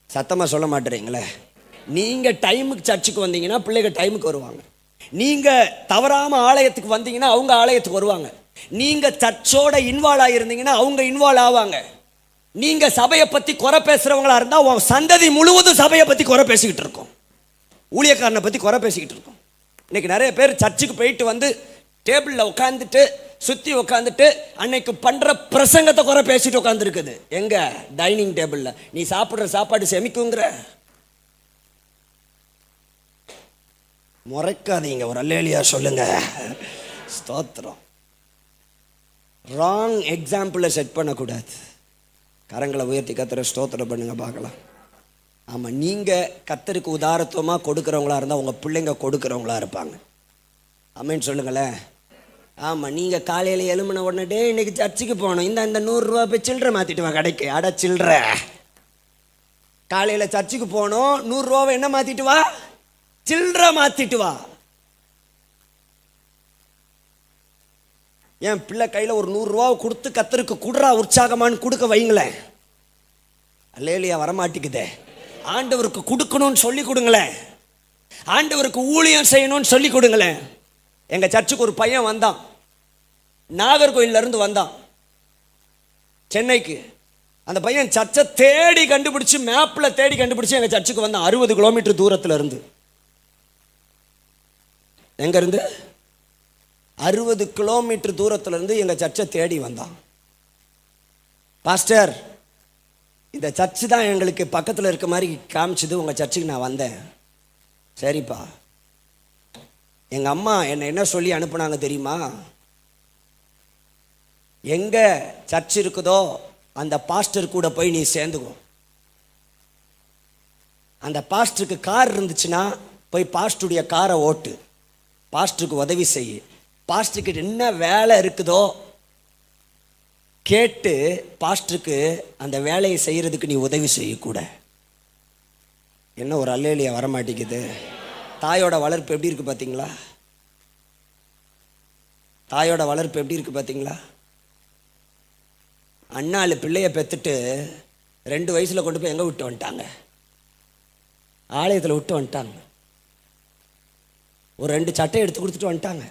சத்தமாக சொல்ல மாட்டேறீங்களே. நீங்கள் டைமுக்கு சர்ச்சுக்கு வந்தீங்கன்னா பிள்ளைங்க டைமுக்கு வருவாங்க. நீங்கள் தவறாமல் ஆலயத்துக்கு வந்தீங்கன்னா அவங்க ஆலயத்துக்கு வருவாங்க. நீங்கள் சர்ச்சோட இன்வால்வ் ஆகியிருந்தீங்கன்னா அவங்க இன்வால்வ் ஆவாங்க. நீங்கள் சபையை பற்றி குறை பேசுகிறவங்களா இருந்தால் உன் சந்ததி முழுவதும் சபையை பற்றி குறை பேசிக்கிட்டு இருக்கோம், ஊழியக்காரனை பற்றி குறை பேசிக்கிட்டு இருக்கோம். இன்றைக்கி நிறைய பேர் சர்ச்சுக்கு போயிட்டு வந்து டேபிளில் உட்காந்துட்டு சுற்றி உட்காந்துட்டு அன்னைக்கு பண்ணுற பிரசங்கத்தை குறை பேசிட்டு உட்காந்துருக்குது. எங்க டைனிங் டேபிளில் நீ சாப்பிட்ற சாப்பாடு செமிக்குங்கிற. முறைக்காதீங்க, ஒரு அல்லேலூயா சொல்லுங்க. ஸ்தோத்திரம். ராங் எக்ஸாம்பிளை செட் பண்ணக்கூடாது. கரங்களை உயர்த்தி கர்த்தரை ஸ்தோத்திரம் பண்ணுங்க பார்க்கலாம். ஆமாம், நீங்கள் கர்த்தருக்கு உதாரணமாக கொடுக்குறவங்களா இருந்தால் உங்கள் பிள்ளைங்க கொடுக்குறவங்களா இருப்பாங்க. ஆமேன்னு சொல்லுங்களேன். ஆமாம், நீங்கள் காலையில் எழும்பின உடனே டே இன்னைக்கு சர்ச்சுக்கு போகணும், இந்த 100 ரூபா போய் சில்லறை மாற்றிட்டு வா கடைக்கு. அட சில்லறை, காலையில் சர்ச்சுக்கு போகணும், 100 ரூபாவை என்ன மாற்றிட்டு வா? சில்லறை மாற்றிட்டு வா. என் பிள்ளை கையில் ஒரு 100 ரூபாவை கொடுத்து கர்த்தருக்கு குடுறா உற்சாகமானு கொடுக்க வைங்களேன். அல்லேலூயா வரமாட்டேங்குதே. ஆண்டவருக்கு கொடுக்கணும்னு சொல்லி கொடுங்களேன், ஆண்டவருக்கு ஊழியம் செய்யணும்னு சொல்லி கொடுங்களேன். எங்கள் சர்ச்சுக்கு ஒரு பையன் வந்தான், நாகர்கோயிலிருந்து வந்தான் சென்னைக்கு. அந்த பையன் சர்ச்சை தேடி கண்டுபிடிச்சு, மேப்பில் தேடி கண்டுபிடிச்சு எங்கள் சர்ச்சுக்கு வந்தான். 60 கிலோமீட்டர் தூரத்தில் இருந்து. எங்கேருந்து? 60 கிலோமீட்டர் தூரத்தில் இருந்து எங்கள் சர்ச்சை தேடி வந்தான். பாஸ்டர், இந்த சர்ச்சு தான் எங்களுக்கு பக்கத்தில் இருக்க மாதிரி காமிச்சது, உங்கள் சர்ச்சுக்கு நான் வந்தேன். சரிப்பா. எங்கள் அம்மா என்னை என்ன சொல்லி அனுப்புனாங்க தெரியுமா? எங்கே சர்ச் இருக்குதோ அந்த பாஸ்டர் கூட போய் நீ சேர்ந்துக்கோ. அந்த பாஸ்டருக்கு கார் இருந்துச்சுன்னா போய் பாஸ்டருடைய காரை ஓட்டு, பாஸ்டருக்கு உதவி செய்ய. பாஸ்டருக்கு என்ன வேலை இருக்குதோ கேட்டு பாஸ்டருக்கு அந்த வேலையை செய்கிறதுக்கு நீ உதவி செய்யக்கூட. என்ன ஒரு அல்லேலியா வரமாட்டேங்குது. தாயோட வளர்ப்பு எப்படி இருக்குது பார்த்தீங்களா? தாயோட வளர்ப்பு எப்படி இருக்குது பார்த்தீங்களா? அண்ணாளு பிள்ளைய பெற்றுட்டு 2 வயசில் கொண்டு போய் எங்கே விட்டு வந்துட்டாங்க? ஆலயத்தில் விட்டு வந்துட்டாங்க. ஒரு 2 சட்டை எடுத்து கொடுத்துட்டு வந்துட்டாங்க.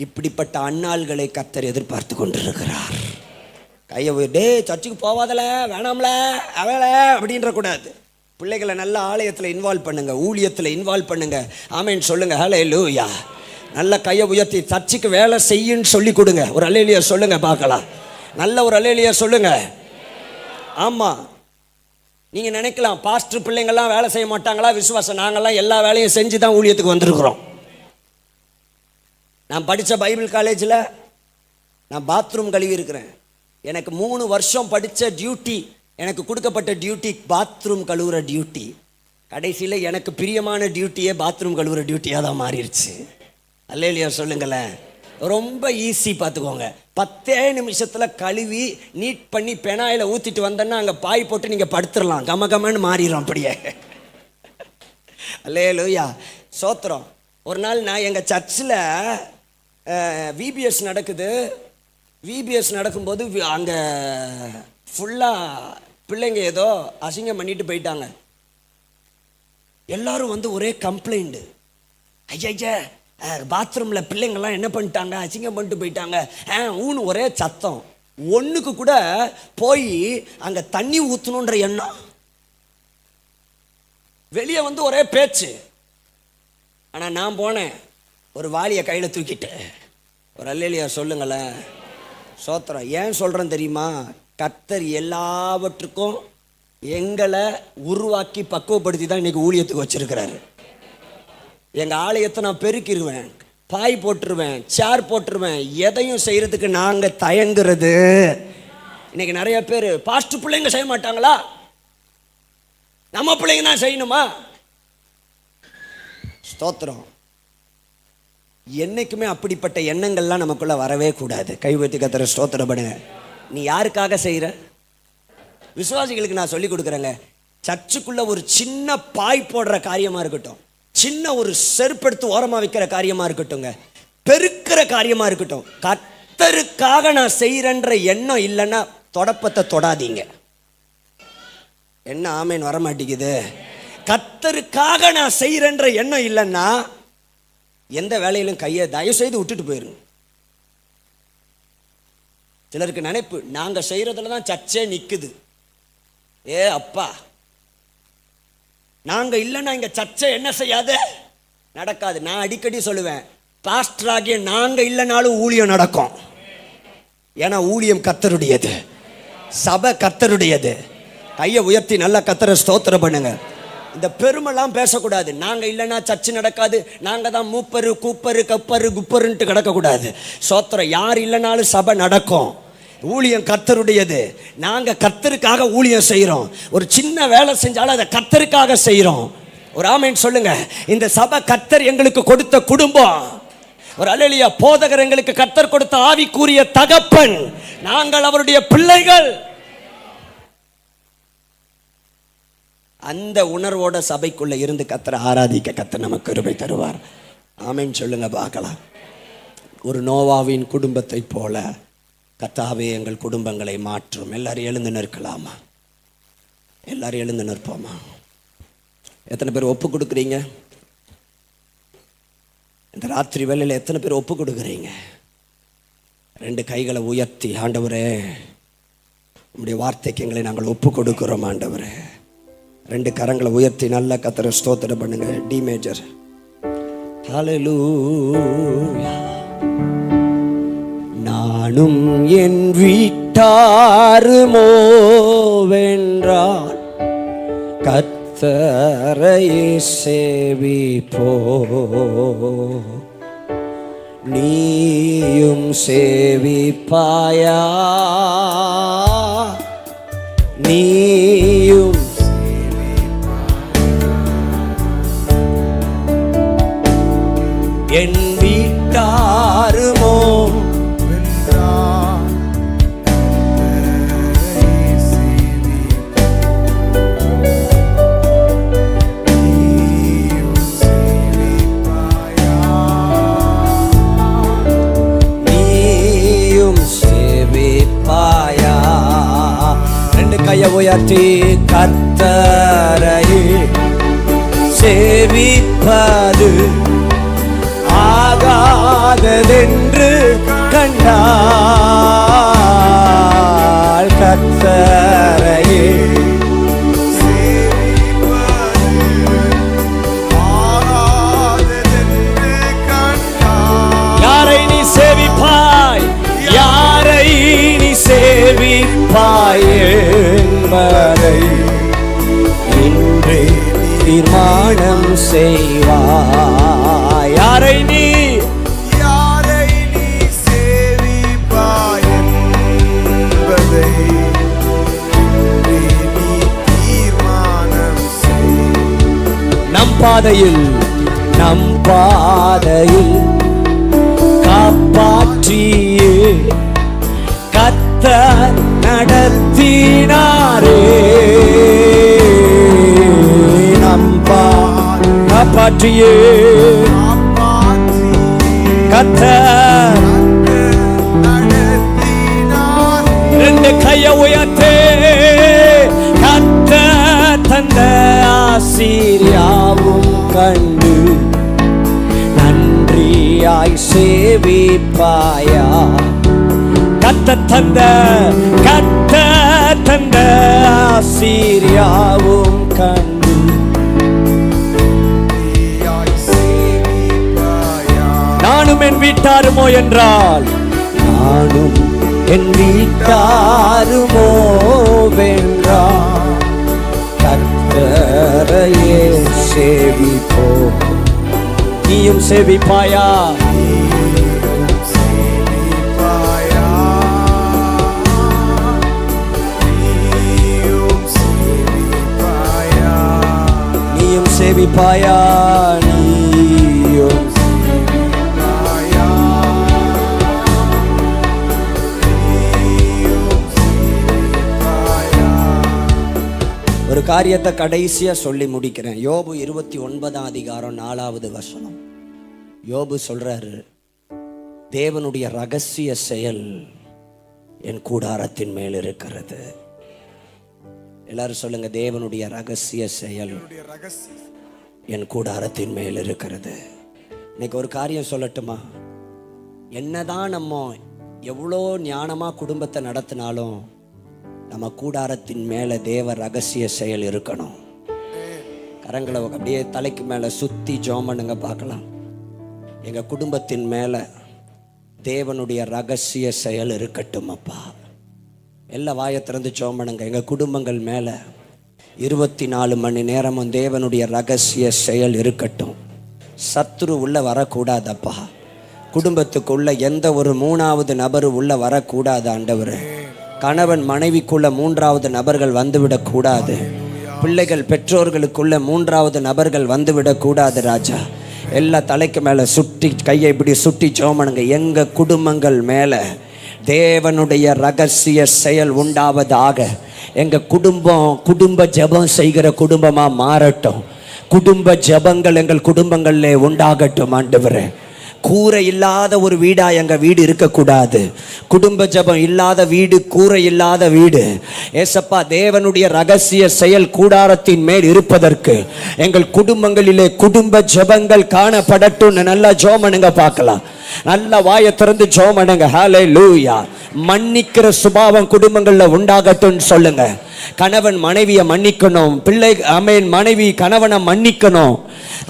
இப்படிப்பட்ட அண்ணாள்களை கர்த்தர் எதிர்பார்த்து கொண்டிருக்கிறார். கையை டே சர்ச்சுக்கு போவாதல, வேணாம்ல, அவள அப்படின்ற கூடாது. பிள்ளைகளை நல்ல ஆலயத்தில் இன்வால்வ் பண்ணுங்க, ஊழியத்தில் இன்வால்வ் பண்ணுங்க. ஆமேன் சொல்லுங்க. ஹல்லேலூயா. நல்ல கையை உயர்த்தி சர்ச்சுக்கு வேலை செய்யுன்னு சொல்லி கொடுங்க. ஒரு அல்லேலூயா சொல்லுங்க பார்க்கலாம். நல்ல ஒரு அல்லேலூயா சொல்லுங்க. ஆமாம், நீங்கள் நினைக்கலாம் பாஸ்டர் பிள்ளைங்கள்லாம் வேலை செய்ய மாட்டாங்களா? விசுவாசம், நாங்கள்லாம் எல்லா வேலையும் செஞ்சு தான் ஊழியத்துக்கு வந்திருக்கிறோம். நான் படித்த பைபிள் காலேஜில் நான் பாத்ரூம் கழுவி இருக்கிறேன். எனக்கு 3 வருஷம் படித்த டியூட்டி, எனக்கு கொடுக்கப்பட்ட டியூட்டி பாத்ரூம் கழுவுற டியூட்டி. கடைசியில் எனக்கு பிரியமான டியூட்டியே பாத்ரூம் கழுவுற டியூட்டியாக தான் மாறிடுச்சு. அல்லேலூயா சொல்லுங்களேன். ரொம்ப ஈஸி பார்த்துக்கோங்க. 10 நிமிஷத்தில் கழுவி நீட் பண்ணி பெனாயில் ஊற்றிட்டு வந்தேன்னா அங்கே பாய் போட்டு நீங்கள் படுத்துடலாம், கம கமன்னு மாறிடும் அப்படியே. அல்லேலூயா சோத்திரம். ஒரு நாள் நான் எங்கள் சர்ச்சில் விபிஎஸ் நடக்குது. விபிஎஸ் நடக்கும்போது அங்கே ஃபுல்லாக பிள்ளைங்க ஏதோ அசிங்கம் பண்ணிட்டு போயிட்டாங்க. எல்லாரும் வந்து ஒரே கம்ப்ளைண்ட்டு, ஐயா பாத்ரூமில் பிள்ளைங்கள்லாம் என்ன பண்ணிட்டாங்க, அசிங்கம் பண்ணிட்டு போயிட்டாங்க, ஊன்னு ஒரே சத்தம். ஒன்றுக்கு கூட போய் அங்கே தண்ணி ஊற்றணுன்ற எண்ணம். வெளியே வந்து ஒரே பேச்சு. ஆனால் நான் போனேன், ஒரு வாளியை கையில் தூக்கிட்டு. ஒரு அல்லேலூயா சொல்லுங்களேன். சோத்திரம். ஏன் சொல்கிறேன் தெரியுமா? கர்த்தர் எல்லாவற்றுக்கும் எங்களை உருவாக்கி பக்குவப்படுத்தி தான் இன்றைக்கி ஊழியத்துக்கு வச்சுருக்கிறாரு. எங்கள் ஆலயத்தை நான் பெருக்கிடுவேன், பாய் போட்டுருவேன், சேர் போட்டுருவேன். எதையும் செய்கிறதுக்கு நாங்கள் தயங்குறது. இன்றைக்கி நிறைய பேர் பாஸ்டர் பிள்ளைங்க செய்ய மாட்டாங்களா, நம்ம பிள்ளைங்க தான் செய்யணுமா? ஸ்தோத்திரம். என்னைக்குமே அப்படிப்பட்ட எண்ணங்கள்லாம் நமக்குள்ள வரவே கூடாது. கைவத்தி கர்த்தரை ஸ்தோத்திரம் பண்ணுங்க. நீ யாருக்காக செய்கிற? விசுவாசிகளுக்கு நான் சொல்லி கொடுக்குறேங்க. சர்ச்சுக்குள்ள ஒரு சின்ன பாய் போடுற காரியமாக இருக்கட்டும், சின்ன ஒரு செருப்படுத்து ஓரமாக வைக்கிற காரியமாக இருக்கட்டும்ங்க, பெருக்கிற காரியமாக இருக்கட்டும், கர்த்தருக்காக நான் செய்கிறேன்ற எண்ணம் இல்லைன்னா தொடப்பத்தை தொடாதீங்க. என்ன ஆமேன் வரமாட்டேங்குது? கர்த்தருக்காக நான் செய்கிறேன்ற எண்ணம் இல்லைன்னா எந்த வேலையிலும் கையை தயவு செய்து விட்டுட்டு போயிருங்க. சிலருக்கு நினைப்பு, நாங்கள் செய்கிறதுல தான் சர்ச்சே நிற்குது. ஏ அப்பா, நாங்கள் இல்லைன்னா இங்கே சர்ச்சை என்ன செய்யாது, நடக்காது. நான் அடிக்கடி சொல்லுவேன், பாஸ்டர் ஆகிய நாங்கள் இல்லைனாலும் ஊழியம் நடக்கும். ஏன்னா ஊழியம் கர்த்தருடையது, சபை கர்த்தருடையது. கையை உயர்த்தி நல்லா கர்த்தரை ஸ்தோத்திரம் பண்ணுங்க. இந்த பெருமைலாம் பேசக்கூடாது. நாங்கள் இல்லைன்னா சர்ச்சு நடக்காது, நாங்கள் தான் மூப்பரு கூப்பரு கப்பரு குப்பருன்ட்டு கிடக்கக்கூடாது. ஸ்தோத்திரம். யார் இல்லைனாலும் சபை நடக்கும். ஊழியம் கர்த்தருடையது. நாங்கள் கர்த்தருக்காக ஊழியம் செய்கிறோம். ஒரு சின்ன வேலை செஞ்சாலும் அதை கர்த்தருக்காக செய்கிறோம். ஒரு ஆமென் சொல்லுங்க. இந்த சபை கர்த்தர் எங்களுக்கு கொடுத்த குடும்பம். ஒரு அல்லேலூயா. போதகர் எங்களுக்கு கர்த்தர் கொடுத்த ஆவிக்குரிய தகப்பன். நாங்கள் அவருடைய பிள்ளைகள். அந்த உணர்வோட சபைக்குள்ள இருந்து கர்த்தரை ஆராதிக்க கர்த்தர் நமக்கு கிருபை தருவார். ஆமென் சொல்லுங்க பார்க்கலாம். ஒரு நோவாவின் குடும்பத்தை போல கர்த்தாவே எங்கள் குடும்பங்களை மாற்றும். எல்லாரும் எழுந்து நிற்கலாமா? எல்லாரும் எழுந்து நிற்போமா? எத்தனை பேர் ஒப்பு கொடுக்குறீங்க? இந்த ராத்திரி வேளையில் எத்தனை பேர் ஒப்பு கொடுக்குறீங்க? 2 கைகளை உயர்த்தி, ஆண்டவரே உம்முடைய வார்த்தைக்கு எங்களை நாங்கள் ஒப்பு கொடுக்கிறோம் ஆண்டவரே. 2 கரங்களை உயர்த்தி நல்ல கர்த்தரை ஸ்தோத்திரம் பண்ணுங்க. D major. ஹல்லேலூயா. நானும் என் வீட்டாருமோ வென்றால் கர்த்தரையே சேவிப்போ, நீயும் சேவிப்பாயா? நீயும் என் வீட்டாருமோ நீயும் சேவிப்பாயா. ரெண்டு கையை உயர்த்தி கர்த்தரை சேவிப்பது ஆகாததென்று கண்டால் கர்த்தரையே யாரை நீ சேவிப்பாய், யாரை நீ சேவிப்பாய் என்பதை இன்று தீர்மானம் செய்வாய். யாரை நீ சேவிப்பாய் என்பதை தீர்மானம் செய். நம் பாதையில் காப்பாற்றியே கர்த்தர் நடத்தினாரே. காப்பாற்றியே கர்த்தர் நடத்தினார். ரெண்டு கையை உயர்த்தே கர்த்தர் தந்த ஆசீர்வாதம் கண்டு நன்றியாய் சேவிப்பாயா. கர்த்தர் தந்த ஆசீர்வாதம் கண்டு நானும் என் வீட்டாருமோ என்றால், நானும் என் வீட்டாருமோ வென்றால் கர்த்தரையே சேவிப்போ. நீயும் சேவிப்பாயா. நீயும் சேவிப்பாயா. நீயும் ஒரு காரியத்தை கடைசியா சொல்லி முடிக்கிறேன். யோபு 29ஆம் அதிகாரம் 4வது வசனம். யோபு சொல்றாரு, தேவனுடைய ரகசிய செயல் என் கூடாரத்தின் மேல் இருக்கிறது. எல்லாரும் சொல்லுங்க, தேவனுடைய ரகசிய செயல் என் கூடாரத்தின் மேல் இருக்கிறது. இன்னைக்கு ஒரு காரியம் சொல்லட்டுமா? என்னதான் நம்ம எவ்வளோ ஞானமா குடும்பத்தை நடத்தினாலும் நம்ம கூடாரத்தின் மேல தேவ ரகசிய செயல் இருக்கணும். கரங்களை அப்படியே தலைக்கு மேல சுத்தி ஜெபம் பண்ணுங்க பார்க்கலாம். எங்க குடும்பத்தின் மேல தேவனுடைய ரகசிய செயல் இருக்கட்டும் அப்பா. எல்லா வாயை திறந்து ஜெபம் பண்ணுங்க. எங்க குடும்பங்கள் மேல 24 மணி நேரமும் தேவனுடைய ரகசிய செயல் இருக்கட்டும். சத்துரு உள்ள வரக்கூடாதப்பா. குடும்பத்துக்குள்ள எந்த ஒரு 3வது நபரு உள்ள வரக்கூடாது ஆண்டவரே. கணவன் மனைவிக்குள்ள 3வது நபர்கள் வந்துவிடக் கூடாது. பிள்ளைகள் பெற்றோர்களுக்குள்ள 3வது நபர்கள் வந்துவிடக் கூடாது ராஜா. எல்லா தலைக்கு மேல சுட்டி கையை இப்படி சுட்டி ஜெபம். எங்க குடும்பங்கள் மேல தேவனுடைய ரகசிய செயல் உண்டாவதாக. எங்க குடும்ப ஜெபம் செய்கிற குடும்பமா மாறட்டும். குடும்ப ஜெபங்கள் எங்கள் குடும்பங்களிலே உண்டாகட்டும் ஆண்டவரே. கூரை இல்லாத ஒரு வீடா எங்க வீடு இருக்கக்கூடாது. குடும்ப ஜெபம் இல்லாத வீடு, கூரை இல்லாத வீடு. ஏசப்பா, தேவனுடைய ரகசிய செயல் கூடாரத்தின் மேல் இருப்பதற்கு எங்கள் குடும்பங்களிலே குடும்ப ஜெபங்கள் காணப்படட்டும். நல்லா ஜெபம் பண்ணுங்க பார்க்கலாம். நல்ல வாயை திறந்து ஜெபம் பண்ணுங்க. ஹல்லேலூயா. மன்னிக்கிற சுபாவம் குடும்பங்கள்ல உண்டாகட்டும் சொல்லுங்க. கணவன் மனைவியை மன்னிக்கணும். பிள்ளை ஆமென் மனைவி கணவனை மன்னிக்கணும்.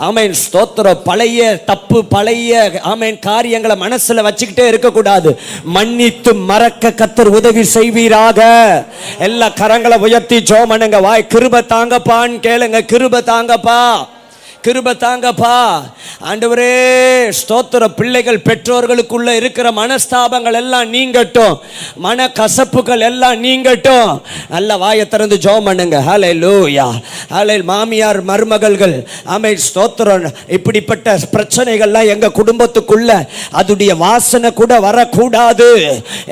ஆமென் ஸ்தோத்திரம். பழைய தப்பு பழைய ஆமென் காரியங்களை மனசுல வச்சுக்கிட்டே இருக்க கூடாது. மன்னித்து மறக்க கர்த்தர் உதவி செய்வீராக. எல்லா கரங்களை உயர்த்தி ஜெபம் பண்ணுங்க. வாய் கிருபை தாங்கப்பான்னு கேளுங்க. கிருபை தாங்கப்பா, கிருபை தாங்கப்பா. ஆண்டவரே ஸ்தோத்திர. பிள்ளைகள் பெற்றோர்களுக்குள்ள இருக்கிற மனஸ்தாபங்கள் எல்லாம் நீங்கட்டும், மன கசப்புகள் எல்லாம் நீங்கட்டும். நல்ல வாயை திறந்து ஜெபம் பண்ணுங்க. ஹல்லேலூயா. ஹல்லேலூயா. மாமியார் மருமகள்கள் ஆமென் ஸ்தோத்திரம். இப்படிப்பட்ட பிரச்சனைகள்லாம் எங்க குடும்பத்துக்குள்ள அதுடைய வாசனை கூட வரக்கூடாது.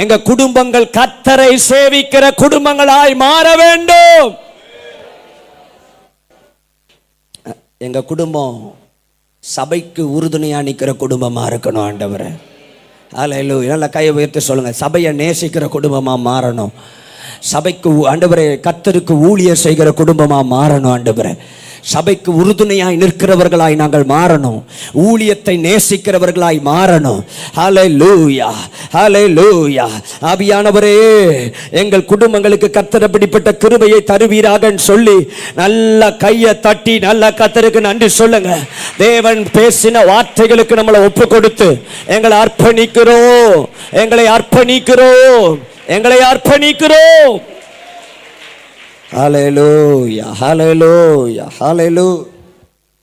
எங்க குடும்பங்கள் கர்த்தரை சேவிக்கிற குடும்பங்களாய் மாற வேண்டும். எங்க குடும்பம் சபைக்கு உறுதுணையா நிற்கிற குடும்பமா இருக்கணும் ஆண்டவரே. ஹல்லேலூயா. நல்ல கையை உயர்த்தி சொல்லுங்க. சபையை நேசிக்கிற குடும்பமா மாறணும். சபைக்கு ஆண்டவரே கர்த்தருக்கு ஊழியர் செய்கிற குடும்பமா மாறணும் ஆண்டவரே. சபைக்கு உறுதுணையாய் நிற்கிறவர்களாய் நாங்கள் மாறணும். ஊழியத்தை நேசிக்கிறவர்களாய் மாறணும். ஹல்லேலூயா. ஹல்லேலூயா. ஆவியானவரே எங்கள் குடும்பங்களுக்கு கர்த்தர் அப்படிப்பட்ட கிருபையை தருவீராகன்னு சொல்லி நல்ல கையை தட்டி நல்ல கர்த்தருக்கு நன்றி சொல்லுங்க. தேவன் பேசின வார்த்தைகளுக்கு நம்மளை ஒப்பு கொடுத்து எங்களை அர்ப்பணிக்கிறோம். எங்களை அர்ப்பணிக்கிறோம். எங்களை அர்ப்பணிக்கிறோம். ஹல்லேலூயா. ஹல்லேலூயா. ஹல்லேலூயா.